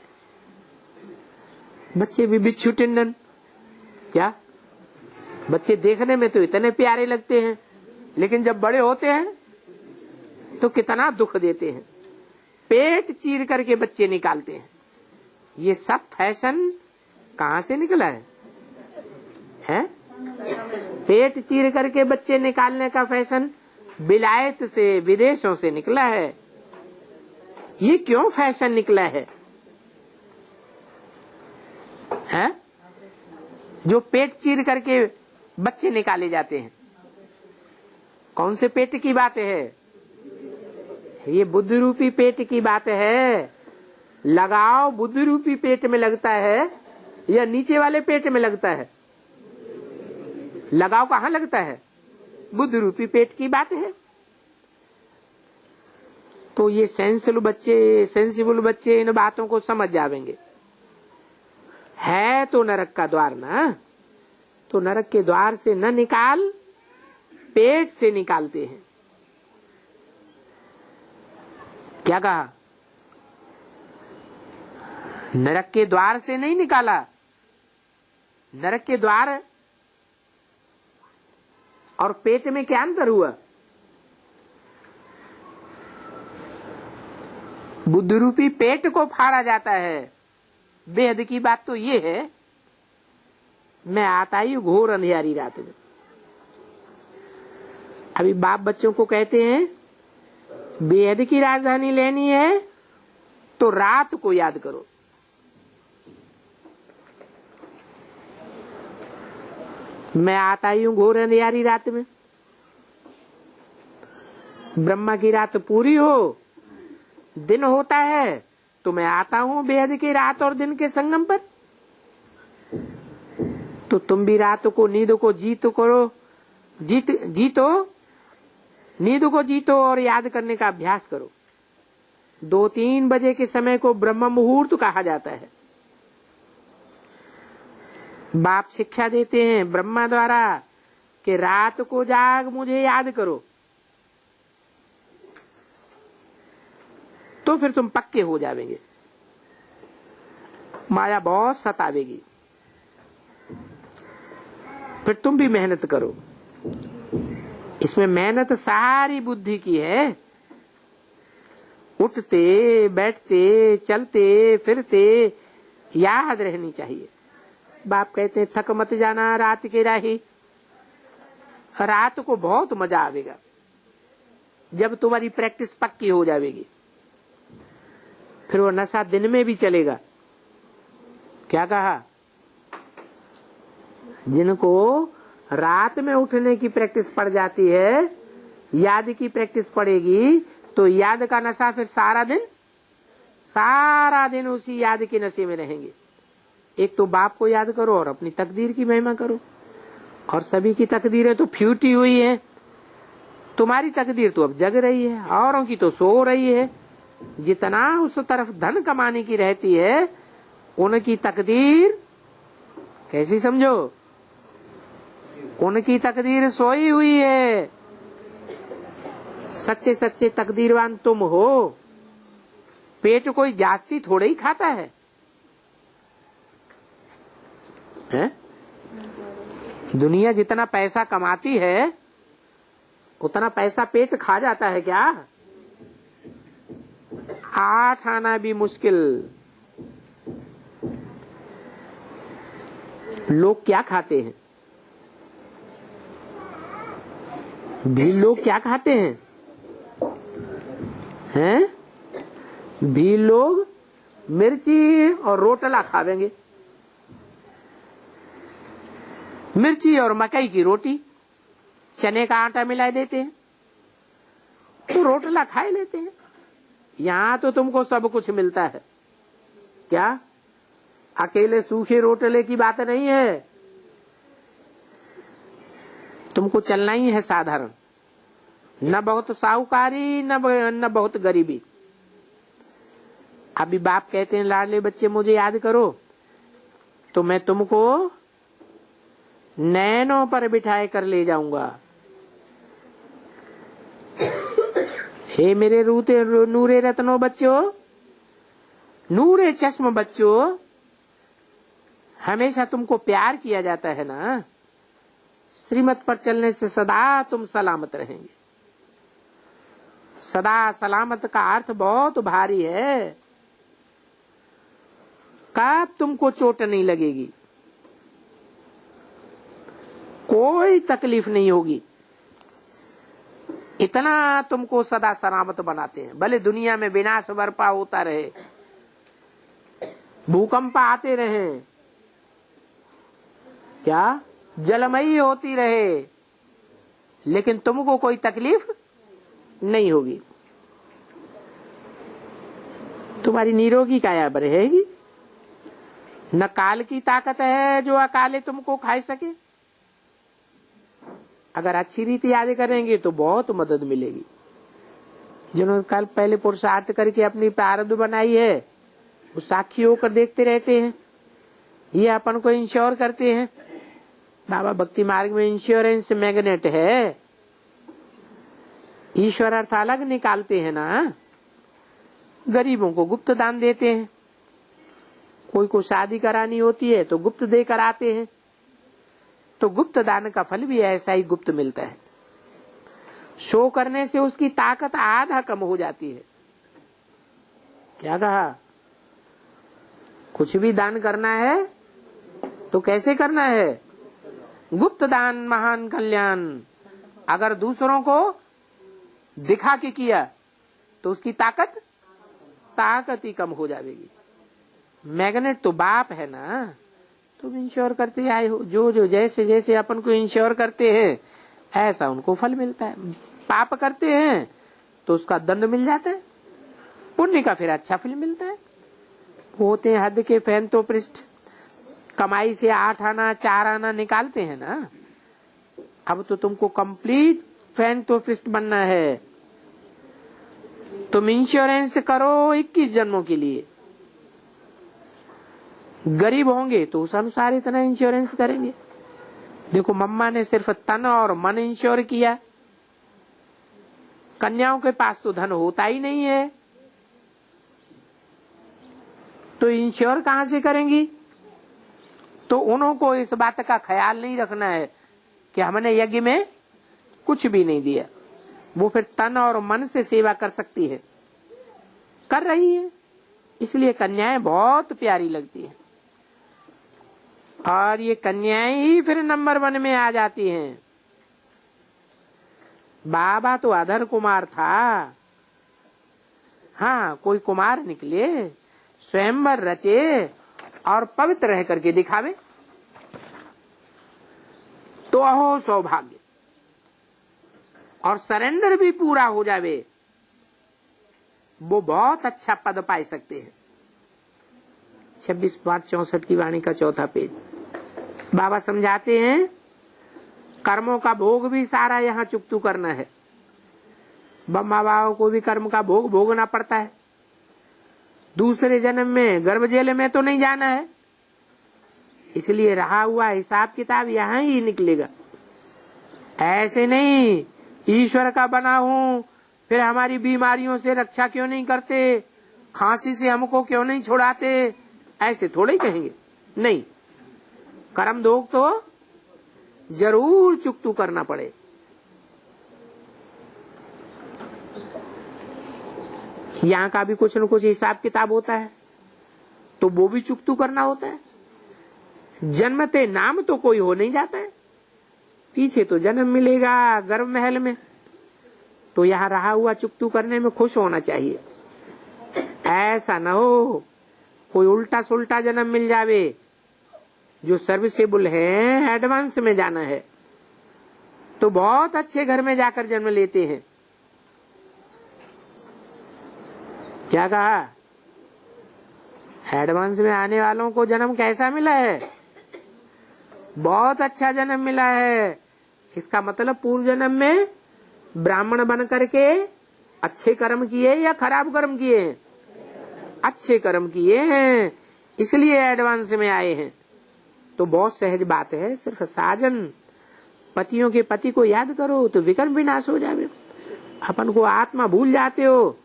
बच्चे भी बिच्छू टिंडन, क्या बच्चे देखने में तो इतने प्यारे लगते हैं, लेकिन जब बड़े होते हैं तो कितना दुख देते हैं। पेट चीर करके बच्चे निकालते हैं। ये सब फैशन कहाँ से निकला है? पेट चीर करके बच्चे निकालने का फैशन विलायत से, विदेशों से निकला है। ये क्यों फैशन निकला है? जो पेट चीर करके बच्चे निकाले जाते हैं, कौन से पेट की बात है? ये बुद्ध रूपी पेट की बात है। लगाव बुद्ध रूपी पेट में लगता है या नीचे वाले पेट में लगता है? लगाव कहाँ लगता है? बुद्ध रूपी पेट की बात है। तो ये सेंसिबल बच्चे इन बातों को समझ जावेंगे। है तो नरक का द्वार ना, तो नरक के द्वार से न निकाल, पेट से निकालते हैं। क्या कहा? नरक के द्वार से नहीं निकाला। नरक के द्वार और पेट में क्या अंतर हुआ? बुद्ध रूपी पेट को फाड़ा जाता है। बेहद की बात तो ये है, मैं आता ही घोर अंधियारी रात में। अभी बाप बच्चों को कहते हैं बेहद की राजधानी लेनी है तो रात को याद करो। मैं आता ही हूं घोर अंधियारी रात में। ब्रह्मा की रात पूरी हो, दिन होता है, तो मैं आता हूं बेहद की रात और दिन के संगम पर। तो तुम भी रात को नींद को जीतो, नींद को जीतो और याद करने का अभ्यास करो। 2-3 बजे के समय को ब्रह्म मुहूर्त कहा जाता है। बाप शिक्षा देते हैं ब्रह्मा द्वारा कि रात को जाग मुझे याद करो, तो फिर तुम पक्के हो जावेंगे। माया बहुत सतावेगी, फिर तुम भी मेहनत करो। इसमें मेहनत सारी बुद्धि की है। उठते बैठते चलते फिरते याद रहनी चाहिए। बाप कहते हैं थक मत जाना रात के राही। रात को बहुत मजा आवेगा जब तुम्हारी प्रैक्टिस पक्की हो जाएगी। फिर वो नशा दिन में भी चलेगा। क्या कहा? जिनको रात में उठने की प्रैक्टिस पड़ जाती है, याद की प्रैक्टिस पड़ेगी, तो याद का नशा फिर सारा दिन उसी याद के नशे में रहेंगे। एक तो बाप को याद करो और अपनी तकदीर की महिमा करो। और सभी की तकदीरें तो फ्यूटी हुई है। तुम्हारी तकदीर तो अब जग रही है, औरों की तो सो रही है। जितना उस तरफ धन कमाने की रहती है, उनकी तकदीर कैसी समझो? उनकी तकदीर सोई हुई है। सच्चे सच्चे तकदीरवान तुम हो। पेट कोई जास्ती थोड़े ही खाता है, हैं? दुनिया जितना पैसा कमाती है उतना पैसा पेट खा जाता है क्या? 8 आना भी मुश्किल। लोग क्या खाते हैं? भी लोग क्या खाते हैं? भी लोग मिर्ची और रोटला खावेंगे। मिर्ची और मकई की रोटी, चने का आटा मिला देते हैं तो रोटला खाए लेते हैं। यहाँ तो तुमको सब कुछ मिलता है। क्या अकेले सूखे रोटले की बात नहीं है। तुमको चलना ही है साधारण, न बहुत साहूकारी न बहुत गरीबी। अभी बाप कहते हैं लाडले बच्चे मुझे याद करो, तो मैं तुमको नैनों पर बिठाए कर ले जाऊंगा। हे मेरे नूरे रत्नों बच्चों, नूरे चश्म बच्चों, हमेशा तुमको प्यार किया जाता है ना। श्रीमत पर चलने से सदा तुम सलामत रहेंगे। सदा सलामत का अर्थ बहुत भारी है। कब तुमको चोट नहीं लगेगी, कोई तकलीफ नहीं होगी, इतना तुमको सदा सलामत बनाते हैं। भले दुनिया में विनाश बर्पा होता रहे, भूकंप आते रहे, क्या जलमयी होती रहे, लेकिन तुमको कोई तकलीफ नहीं होगी। तुम्हारी निरोगी काया रहेगी। न काल की ताकत है जो अकाले तुमको खा सके। अगर अच्छी रीति याद करेंगे तो बहुत मदद मिलेगी। जिन्होंने कल पहले पुरुषार्थ करके अपनी प्रारब्ध बनाई है वो साक्षी होकर देखते रहते हैं। ये अपन को इंश्योर करते हैं। बाबा भक्ति मार्ग में इंश्योरेंस मैग्नेट है। ईश्वर अर्थ अलग निकालते हैं ना। गरीबों को गुप्त दान देते हैं। कोई को शादी करानी होती है तो गुप्त देकर आते हैं। तो गुप्त दान का फल भी ऐसा ही गुप्त मिलता है। शो करने से उसकी ताकत आधा कम हो जाती है। क्या कहा? कुछ भी दान करना है तो कैसे करना है? गुप्त दान महान कल्याण। अगर दूसरों को दिखा के किया तो उसकी ताकत ही कम हो जाएगी। मैग्नेट तो बाप है ना। तुम इंश्योर करते आए हो। जो जो जैसे जैसे अपन को इंश्योर करते हैं ऐसा उनको फल मिलता है। पाप करते हैं तो उसका दंड मिल जाता है। पुण्य का फिर अच्छा फल मिलता है। होते हैं हद के फैन तो पृष्ठ। कमाई से 8 आना 4 आना निकालते हैं ना। अब तो तुमको कंप्लीट फैन तो पृष्ठ बनना है। तुम इंश्योरेंस करो 21 जन्मों के लिए। गरीब होंगे तो उस अनुसार इतना इंश्योरेंस करेंगे। देखो मम्मा ने सिर्फ तन और मन इंश्योर किया। कन्याओं के पास तो धन होता ही नहीं है तो इंश्योर कहां से करेंगी? तो उनको इस बात का ख्याल नहीं रखना है कि हमने यज्ञ में कुछ भी नहीं दिया। वो फिर तन और मन से सेवा कर सकती है, कर रही है। इसलिए कन्याएं बहुत प्यारी लगती है। और ये कन्याएं ही फिर नंबर 1 में आ जाती हैं। बाबा तो अधर कुमार था। हाँ, कोई कुमार निकले, स्वयंवर रचे और पवित्र रह करके दिखावे तो अहो सौभाग्य। और सरेंडर भी पूरा हो जावे, वो बहुत अच्छा पद पा सकते हैं। 26/5/64 की वाणी का 4था पेज। बाबा समझाते हैं कर्मों का भोग भी सारा यहाँ चुकतू करना है। बम्मा बाबा को भी कर्म का भोग भोगना पड़ता है। दूसरे जन्म में गर्भ जेल में तो नहीं जाना है। इसलिए रहा हुआ हिसाब किताब यहाँ ही निकलेगा। ऐसे नहीं ईश्वर का बना हूँ फिर हमारी बीमारियों से रक्षा क्यों नहीं करते, खांसी से हमको क्यों नहीं छुड़ाते, ऐसे थोड़े ही कहेंगे। नहीं, कर्म भोग तो जरूर चुकतू करना पड़े। यहाँ का भी कुछ न कुछ हिसाब किताब होता है तो वो भी चुकतू करना होता है। जन्मते नाम तो कोई हो नहीं जाता है, पीछे तो जन्म मिलेगा गर्भ महल में। तो यहाँ रहा हुआ चुकतू करने में खुश होना चाहिए। ऐसा न हो कोई उल्टा सुल्टा जन्म मिल जावे। जो सर्विसेबल है एडवांस में जाना है तो बहुत अच्छे घर में जाकर जन्म लेते हैं। क्या कहा? एडवांस में आने वालों को जन्म कैसा मिला है? बहुत अच्छा जन्म मिला है। इसका मतलब पूर्व जन्म में ब्राह्मण बन करके अच्छे कर्म किए या खराब कर्म किए? अच्छे कर्म किए हैं, इसलिए एडवांस में आए हैं। तो बहुत सहज बात है। सिर्फ साजन पतियों के पति को याद करो तो विकर्म विनाश हो जावे। अपन को आत्मा भूल जाते हो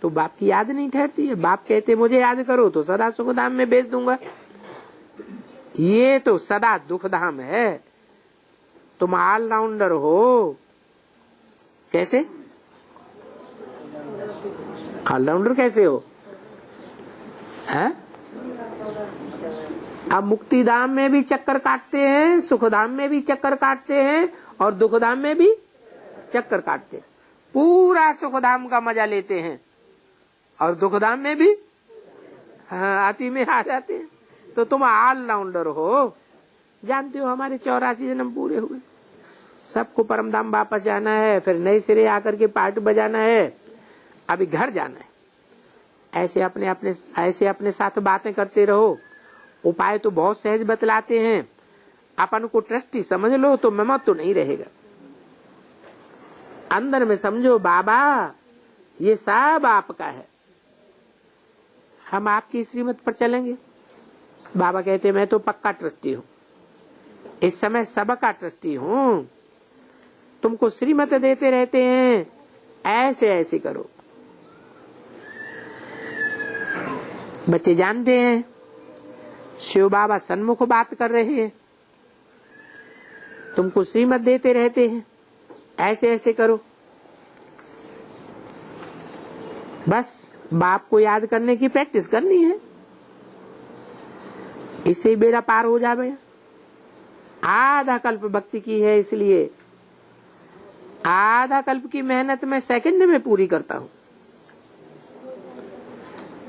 तो बाप की याद नहीं ठहरती है। बाप कहते मुझे याद करो तो सदा सुखधाम में भेज दूंगा। ये तो सदा दुखधाम है। तुम ऑलराउंडर हो। कैसे ऑलराउंडर कैसे हो? है? अब मुक्तिधाम में भी चक्कर काटते हैं, सुखधाम में भी चक्कर काटते हैं और दुखधाम में भी चक्कर काटते हैं। पूरा सुखधाम का मजा लेते हैं और दुखधाम में भी आती में आ जाते हैं। तो तुम ऑलराउंडर हो। जानते हो हमारे 84 जन्म पूरे हुए। सबको परमधाम वापस जाना है, फिर नए सिरे आकर के पार्ट बजाना है, अभी घर जाना है। ऐसे अपने साथ बातें करते रहो। उपाय तो बहुत सहज बतलाते हैं, अपन को ट्रस्टी समझ लो तो ममत तो नहीं रहेगा। अंदर में समझो बाबा ये सब आपका है, हम आपकी श्रीमत पर चलेंगे। बाबा कहते मैं तो पक्का ट्रस्टी हूँ, इस समय सबका ट्रस्टी हूँ, तुमको श्रीमत देते रहते हैं, ऐसे ऐसे करो। बच्चे जानते हैं शिव बाबा सन्मुख बात कर रहे हैं, तुमको श्रीमत देते रहते हैं, ऐसे ऐसे करो। बस बाप को याद करने की प्रैक्टिस करनी है, इससे ही बेड़ा पार हो जावे। आधा कल्प भक्ति की है, इसलिए आधा कल्प की मेहनत मैं सेकंड में पूरी करता हूं।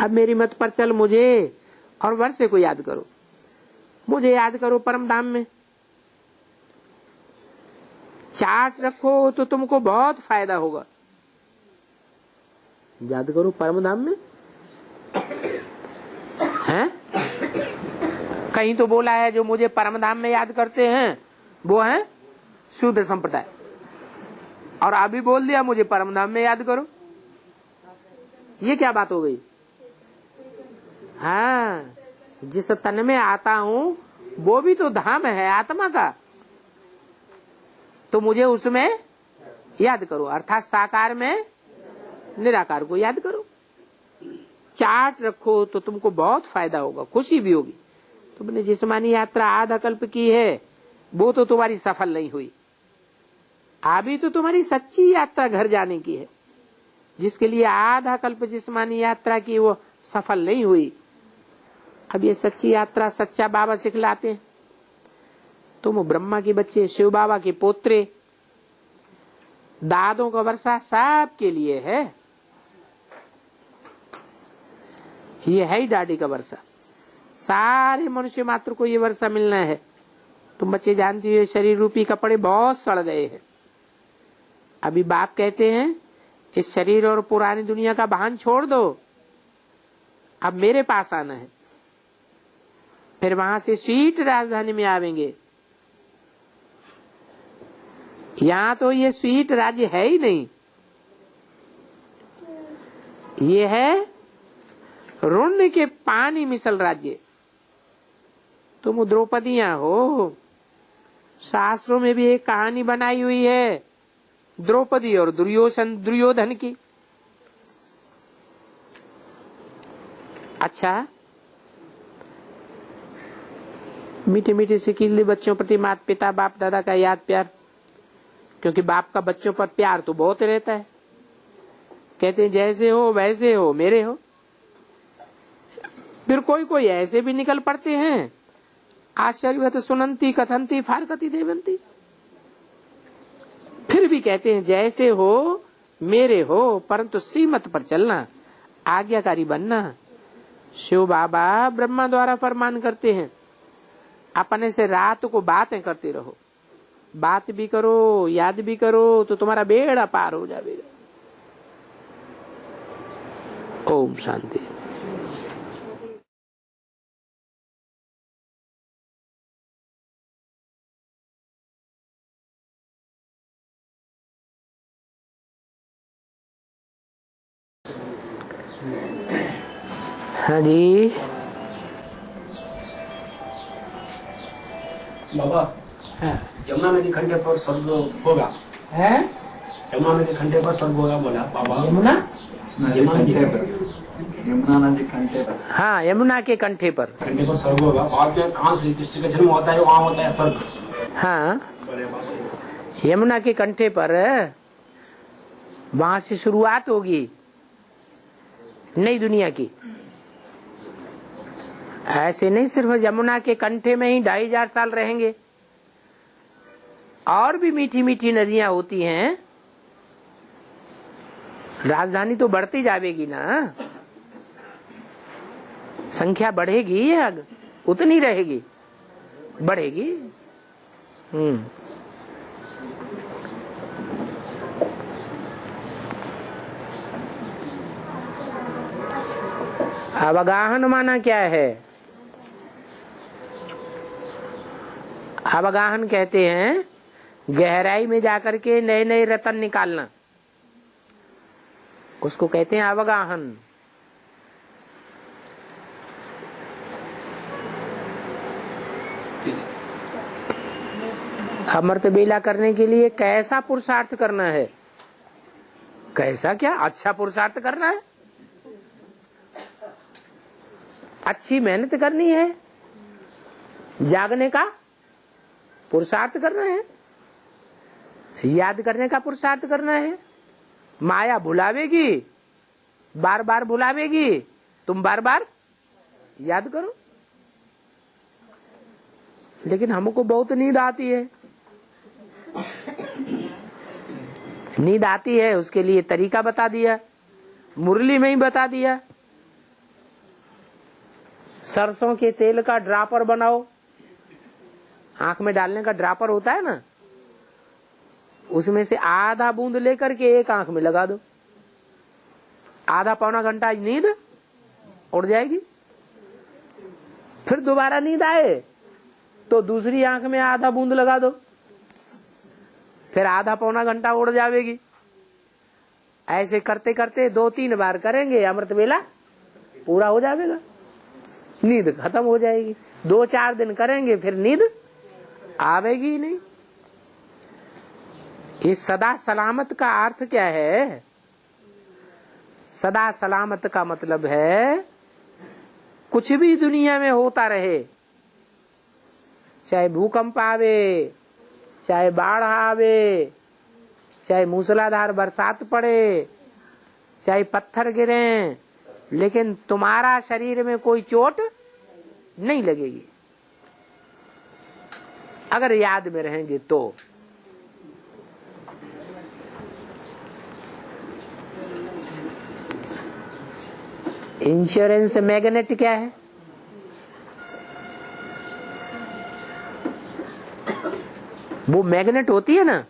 अब मेरी मत पर चल, मुझे और वर्षे को याद करो, मुझे याद करो परम धाम में। चार्ट रखो तो तुमको बहुत फायदा होगा। याद करो परम धाम में हैं? कहीं तो बोला है जो मुझे परम धाम में याद करते हैं वो है शूद्र संप्रदाय, और अभी बोल दिया मुझे परम धाम में याद करो। ये क्या बात हो गई? हाँ, जिस तन में आता हूँ वो भी तो धाम है आत्मा का, तो मुझे उसमें याद करो, अर्थात साकार में निराकार को याद करो। चार्ट रखो तो तुमको बहुत फायदा होगा, खुशी भी होगी। तुमने जिस्मानी यात्रा आधा कल्प की है, वो तो तुम्हारी सफल नहीं हुई। अभी तो तुम्हारी सच्ची यात्रा घर जाने की है, जिसके लिए आधा कल्प जिस्मानी यात्रा की वो सफल नहीं हुई। अब ये सच्ची यात्रा सच्चा बाबा सिखलाते हैं। तुम ब्रह्मा के बच्चे, शिव बाबा के पोत्रे, दादों का वर्षा सबके लिए है। ये है ही दादी का वर्षा, सारे मनुष्य मात्र को ये वर्षा मिलना है। तुम बच्चे जानती हो शरीर रूपी कपड़े बहुत सड़ गए हैं। अभी बाप कहते हैं इस शरीर और पुरानी दुनिया का बहान छोड़ दो, अब मेरे पास आना है। फिर वहां से स्वीट राजधानी में आवेंगे। यहाँ तो ये स्वीट राज्य है ही नहीं, ये है रुण्य के पानी मिसल राज्य। तुम द्रौपदियां हो, शास्त्रों में भी एक कहानी बनाई हुई है द्रौपदी और दुर्योधन की। अच्छा, मीठे मीठे सिकीले बच्चों प्रति माता पिता बाप दादा का याद प्यार, क्योंकि बाप का बच्चों पर प्यार तो बहुत रहता है। कहते हैं जैसे हो वैसे हो, मेरे हो। फिर कोई कोई ऐसे भी निकल पड़ते हैं, आश्चर्यवत सुनंती कथंती फारकती देवंती। फिर भी कहते हैं जैसे हो मेरे हो, परंतु श्रीमत पर चलना, आज्ञाकारी बनना। शिव बाबा ब्रह्मा द्वारा फरमान करते हैं, अपने से रात को बातें करते रहो, बात भी करो याद भी करो, तो तुम्हारा बेड़ा पार हो जाएगा। ओम शांति। हाँ जी बाबा, यमुना नदी कंठे पर स्वर्ग होगा है? यमुना नदी कंठे पर स्वर्ग होगा बोला बाबा। यमुना नदी कंठे पर हाँ, यमुना के कंठे पर स्वर्ग होगा। बाद में कहाँ श्री कृष्ण का जन्म होता है वहाँ होता है स्वर्ग। हाँ, यमुना के कंठे पर वहां से शुरुआत होगी नई दुनिया की। ऐसे नहीं सिर्फ यमुना के कंठे में ही 2500 साल रहेंगे, और भी मीठी मीठी नदियां होती हैं। राजधानी तो बढ़ती जाएगी ना, संख्या बढ़ेगी या उतनी रहेगी? बढ़ेगी। अवगाहन माना क्या है? अवगाहन कहते हैं गहराई में जाकर के नए नए रतन निकालना, उसको कहते हैं अवगाहन। अमृत बेला करने के लिए कैसा पुरुषार्थ करना है? कैसा क्या, अच्छा पुरुषार्थ करना है, अच्छी मेहनत करनी है, जागने का पुरुषार्थ करना है, याद करने का पुरुषार्थ करना है। माया भुलावेगी, बार बार भुलावेगी, तुम बार बार याद करो। लेकिन हमको बहुत नींद आती है, नींद आती है, उसके लिए तरीका बता दिया, मुरली में ही बता दिया। सरसों के तेल का ड्रापर बनाओ, आंख में डालने का ड्रापर होता है ना, उसमें से आधा बूंद लेकर के एक आंख में लगा दो, आधा पौना घंटा नींद उड़ जाएगी। फिर दोबारा नींद आए तो दूसरी आंख में आधा बूंद लगा दो, फिर आधा पौना घंटा उड़ जाएगी। ऐसे करते करते 2-3 बार करेंगे, अमृत बेला पूरा हो जाएगा, नींद खत्म हो जाएगी। 2-4 दिन करेंगे, फिर नींद आवेगी ही नहीं। ये सदा सलामत का अर्थ क्या है? सदा सलामत का मतलब है कुछ भी दुनिया में होता रहे, चाहे भूकंप आवे, चाहे बाढ़ आवे, चाहे मूसलाधार बरसात पड़े, चाहे पत्थर गिरे, लेकिन तुम्हारा शरीर में कोई चोट नहीं लगेगी अगर याद में रहेंगे तो। इंश्योरेंस मैग्नेट क्या है? वो मैग्नेट होती है ना,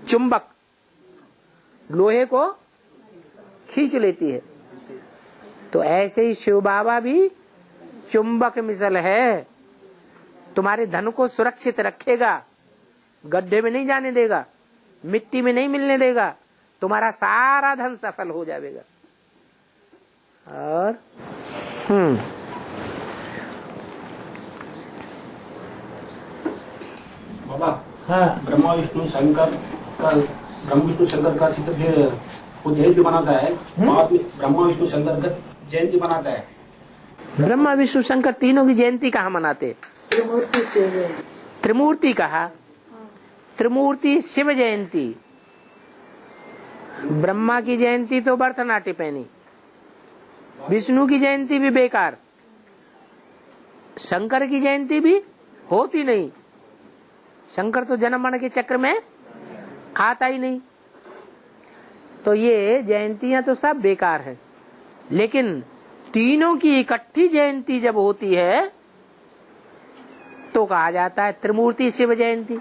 चुंबक, लोहे को खींच लेती है। तो ऐसे ही शिव बाबा भी चुंबक मिसल है, तुम्हारे धन को सुरक्षित रखेगा, गड्ढे में नहीं जाने देगा, मिट्टी में नहीं मिलने देगा, तुम्हारा सारा धन सफल हो जाएगा। और बाबा, हाँ, ब्रह्मा विष्णु शंकर का चित्र जो वो जयंती बनाता है, बाद में ब्रह्मा विष्णु शंकर का जयंती बनाता है। ब्रह्मा विष्णु शंकर तीनों की जयंती कहाँ मनाते? त्रिमूर्ति कहा, त्रिमूर्ति शिव जयंती। ब्रह्मा की जयंती तो भरतनाट्य पहनी, विष्णु की जयंती भी बेकार, शंकर की जयंती भी होती नहीं। शंकर तो जन्म मरण के चक्र में आता ही नहीं। तो ये जयंतियां तो सब बेकार है, लेकिन तीनों की इकट्ठी जयंती जब होती है तो कहा जाता है त्रिमूर्ति शिव जयंती।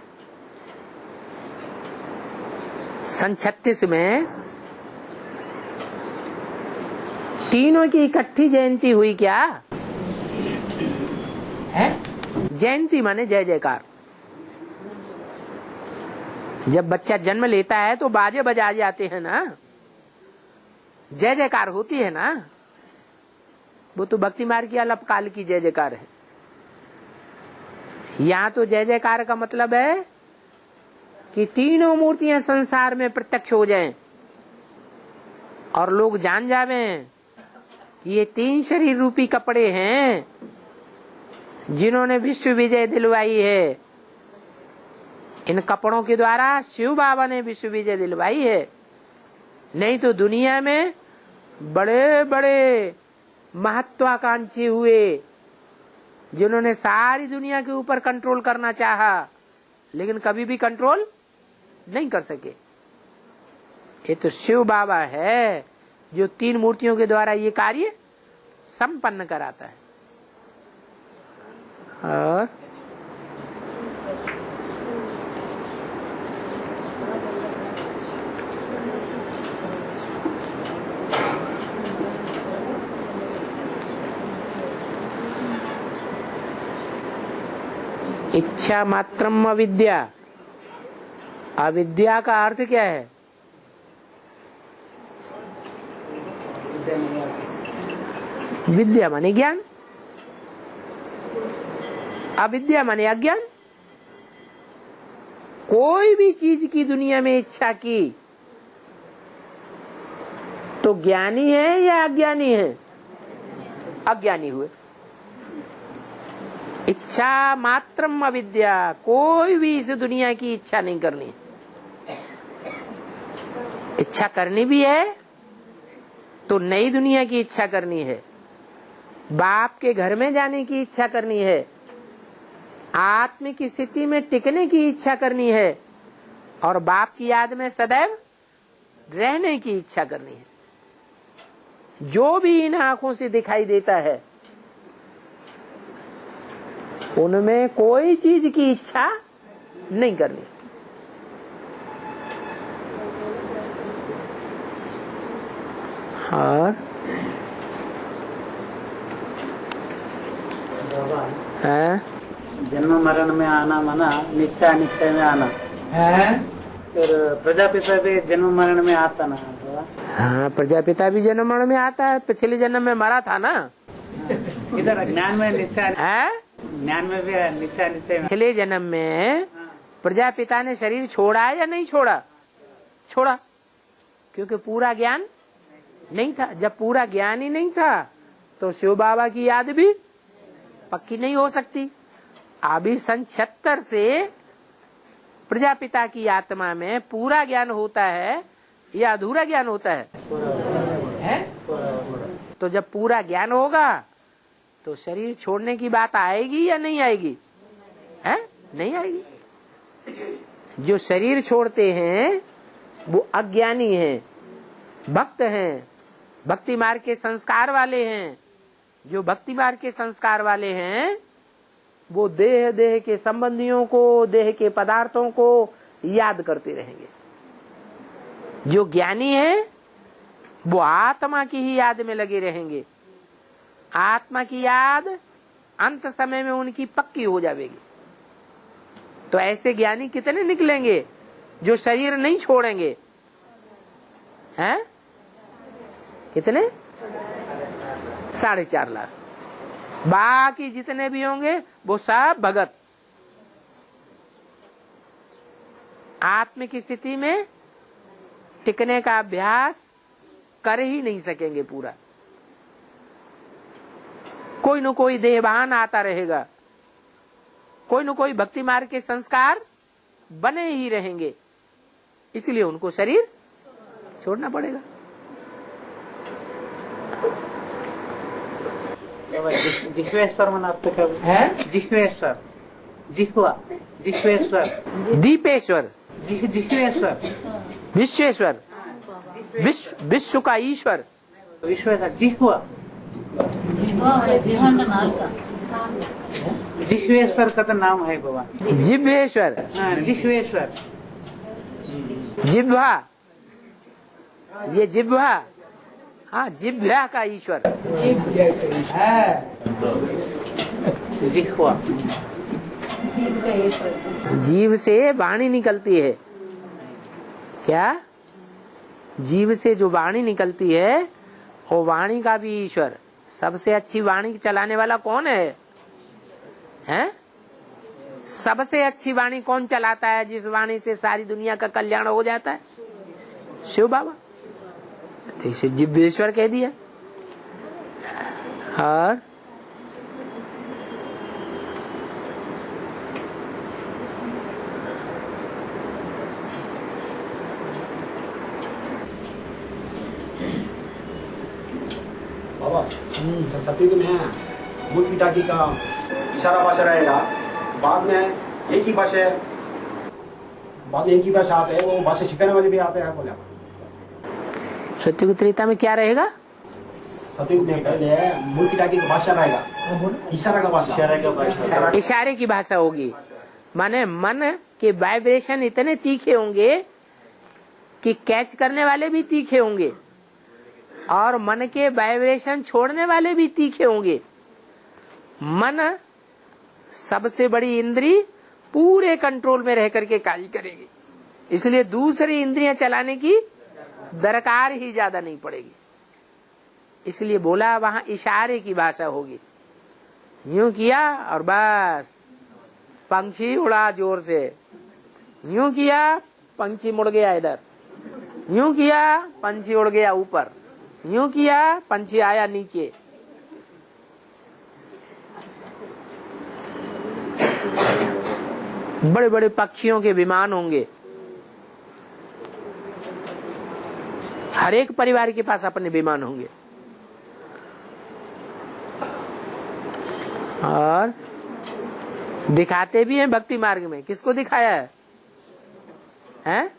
सन 36 में तीनों की इकट्ठी जयंती हुई। क्या है जयंती? माने जय जयकार। जब बच्चा जन्म लेता है तो बाजे बजाए जाते हैं ना, जय जयकार होती है ना, वो तो भक्ति मार्ग की अल्पकाल की जय जयकार है। यहाँ तो जय जयकार का मतलब है कि तीनों मूर्तियां संसार में प्रत्यक्ष हो जाएं और लोग जान जावें कि ये 3 शरीर रूपी कपड़े हैं जिन्होंने विश्व विजय दिलवाई है। इन कपड़ों के द्वारा शिव बाबा ने विश्व विजय दिलवाई है। नहीं तो दुनिया में बड़े बड़े महत्वाकांक्षी हुए जिन्होंने सारी दुनिया के ऊपर कंट्रोल करना चाहा, लेकिन कभी भी कंट्रोल नहीं कर सके। ये तो शिव बाबा है जो 3 मूर्तियों के द्वारा ये कार्य संपन्न कराता है। और इच्छा मात्रम अविद्या। अविद्या का अर्थ क्या है? विद्या माने ज्ञान, अविद्या माने अज्ञान। कोई भी चीज की दुनिया में इच्छा की तो ज्ञानी है या अज्ञानी है? अज्ञानी हुए। इच्छा मात्रम अविद्या, कोई भी इस दुनिया की इच्छा नहीं करनी। इच्छा करनी भी है तो नई दुनिया की इच्छा करनी है, बाप के घर में जाने की इच्छा करनी है, आत्म की स्थिति में टिकने की इच्छा करनी है और बाप की याद में सदैव रहने की इच्छा करनी है। जो भी इन आंखों से दिखाई देता है उनमें कोई चीज की इच्छा नहीं करनी। और जन्म मरण में आना माना निश्चय अनिश्चय में आना है। फिर प्रजापिता भी जन्म मरण में आता ना। हाँ, प्रजापिता भी जन्म मरण में आता है। पिछले जन्म में मरा था ना। इधर ज्ञान में निश्चय है, ज्ञान में भी निश्चय अनिश्चय में। पिछले जन्म में प्रजापिता ने शरीर छोड़ा या नहीं छोड़ा? छोड़ा, क्योंकि पूरा ज्ञान नहीं था। जब पूरा ज्ञान ही नहीं था तो शिव बाबा की याद भी पक्की नहीं हो सकती। अभी सन 76 से प्रजापिता की आत्मा में पूरा ज्ञान होता है या अधूरा ज्ञान होता है? तो जब पूरा ज्ञान होगा तो शरीर छोड़ने की बात आएगी या नहीं आएगी? है? नहीं आएगी। जो शरीर छोड़ते हैं वो अज्ञानी हैं, भक्त हैं, भक्ति मार्ग के संस्कार वाले हैं। जो भक्ति मार्ग के संस्कार वाले हैं वो देह के संबंधियों को, देह के पदार्थों को याद करते रहेंगे। जो ज्ञानी है वो आत्मा की ही याद में लगे रहेंगे। आत्मा की याद अंत समय में उनकी पक्की हो जाएगी। तो ऐसे ज्ञानी कितने निकलेंगे जो शरीर नहीं छोड़ेंगे? हैं? कितने? 4.5 लाख। बाकी जितने भी होंगे वो सब भगत। आत्म की स्थिति में टिकने का अभ्यास कर ही नहीं सकेंगे पूरा। कोई न कोई देहभान आता रहेगा, कोई न कोई भक्ति मार्ग के संस्कार बने ही रहेंगे, इसलिए उनको शरीर छोड़ना पड़ेगा। जिह्वेश्वर मन आपको क्या है? जिह्वेश्वर, जिह्वा, जिह्वेश्वर, दीपेश्वर, जिह्वेश्वर, विश्वेश्वर, विश्व का ईश्वर, विश्वेश्वर, जिह्वा, जिह्वेश्वर का तो नाम है बाबा। जिह्वेश्वर, जिह्वेश्वर, जिह्वा, ये जिह्वा, हाँ, जिह्वा का ईश्वर, जिह्वा। जीव से वाणी निकलती है। क्या? जीव से जो वाणी निकलती है वो वाणी का भी ईश्वर। सबसे अच्छी वाणी चलाने वाला कौन है? हैं? सबसे अच्छी वाणी कौन चलाता है? जिस वाणी से सारी दुनिया का कल्याण हो जाता है? शिव बाबा। तो इसे जिह्वेश्वर कह दिया। और बाबा सतयुग में मूर्ति टाकी का इशारा भाषा रहेगा, बाद में एक ही भाषा, बाद में एक ही भाषा आते हैं, वो भाषा सिखाने वाले भी आते हैं। बोले सत्युग त्रेता में क्या रहेगा? सतयुग में पहले मूर्ति टाकी का भाषा रहेगा, इशारा का भाषा, इशारे की भाषा होगी। माने मन के वाइब्रेशन इतने तीखे होंगे कि कैच करने वाले भी तीखे होंगे और मन के वाइब्रेशन छोड़ने वाले भी तीखे होंगे। मन सबसे बड़ी इंद्री पूरे कंट्रोल में रह करके कार्य करेगी, इसलिए दूसरी इंद्रियां चलाने की दरकार ही ज्यादा नहीं पड़ेगी। इसलिए बोला वहां इशारे की भाषा होगी, यूं किया और बस पंछी उड़ा जोर से, यूं किया पंछी मुड़ गया इधर, यूं किया पंछी उड़ गया ऊपर, यूं किया पंछी आया नीचे। बड़े बड़े पक्षियों के विमान होंगे, हर एक परिवार के पास अपने विमान होंगे, और दिखाते भी हैं भक्ति मार्ग में। किसको दिखाया है? हैं?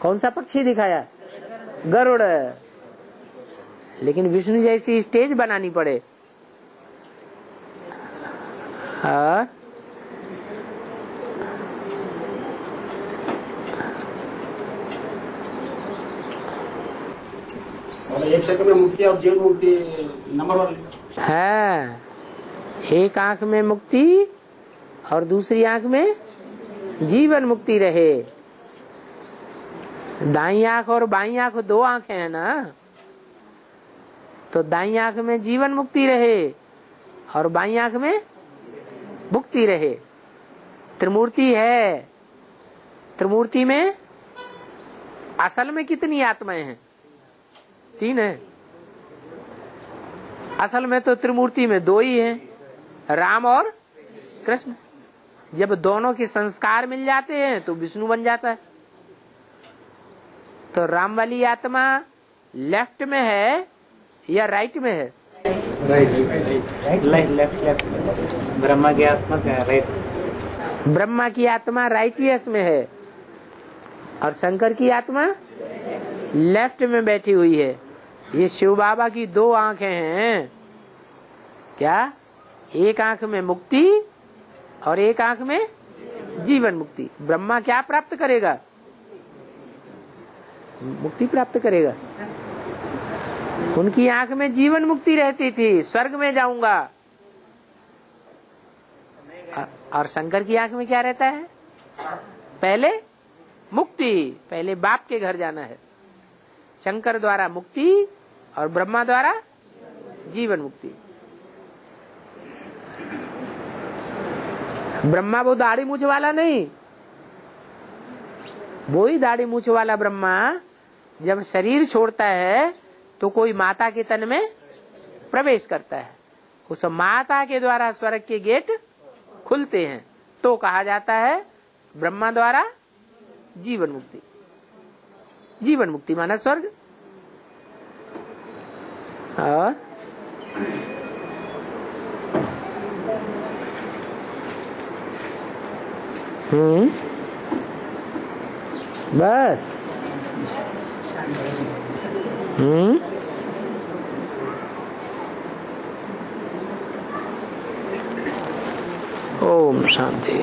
कौन सा पक्षी दिखाया? गरुड़। लेकिन विष्णु जैसी स्टेज बनानी पड़े। और एक क्षेत्र में मुक्ति और जीवन मुक्ति नंबर 1 है। एक आंख में मुक्ति और दूसरी आंख में जीवन मुक्ति रहे। दाई आंख और बाई आंख 2 आंखें हैं ना, तो दाई आंख में जीवन मुक्ति रहे और बाई आंख में मुक्ति रहे। त्रिमूर्ति है। त्रिमूर्ति में असल में कितनी आत्माएं हैं? 3 है। असल में तो त्रिमूर्ति में 2 ही हैं, राम और कृष्ण। जब दोनों के संस्कार मिल जाते हैं तो विष्णु बन जाता है। तो राम वाली आत्मा लेफ्ट में है या राइट में है? Right left. ब्रह्मा की आत्मा क्या है? राइट। ब्रह्मा की आत्मा राइटियस में है और शंकर की आत्मा लेफ्ट में बैठी हुई है। ये शिव बाबा की 2 आंखें हैं। क्या? एक आंख में मुक्ति और एक आंख में जीवन मुक्ति। ब्रह्मा क्या प्राप्त करेगा? मुक्ति प्राप्त करेगा। उनकी आंख में जीवन मुक्ति रहती थी, स्वर्ग में जाऊंगा। और शंकर की आंख में क्या रहता है? पहले मुक्ति, पहले बाप के घर जाना है। शंकर द्वारा मुक्ति और ब्रह्मा द्वारा जीवन मुक्ति। ब्रह्मा वो दाढ़ी मूछ वाला नहीं, वो ही दाढ़ी मूछ वाला ब्रह्मा जब शरीर छोड़ता है तो कोई माता के तन में प्रवेश करता है। उस माता के द्वारा स्वर्ग के गेट खुलते हैं, तो कहा जाता है ब्रह्मा द्वारा जीवन मुक्ति। जीवन मुक्ति माना स्वर्ग। और बस ओम शांति।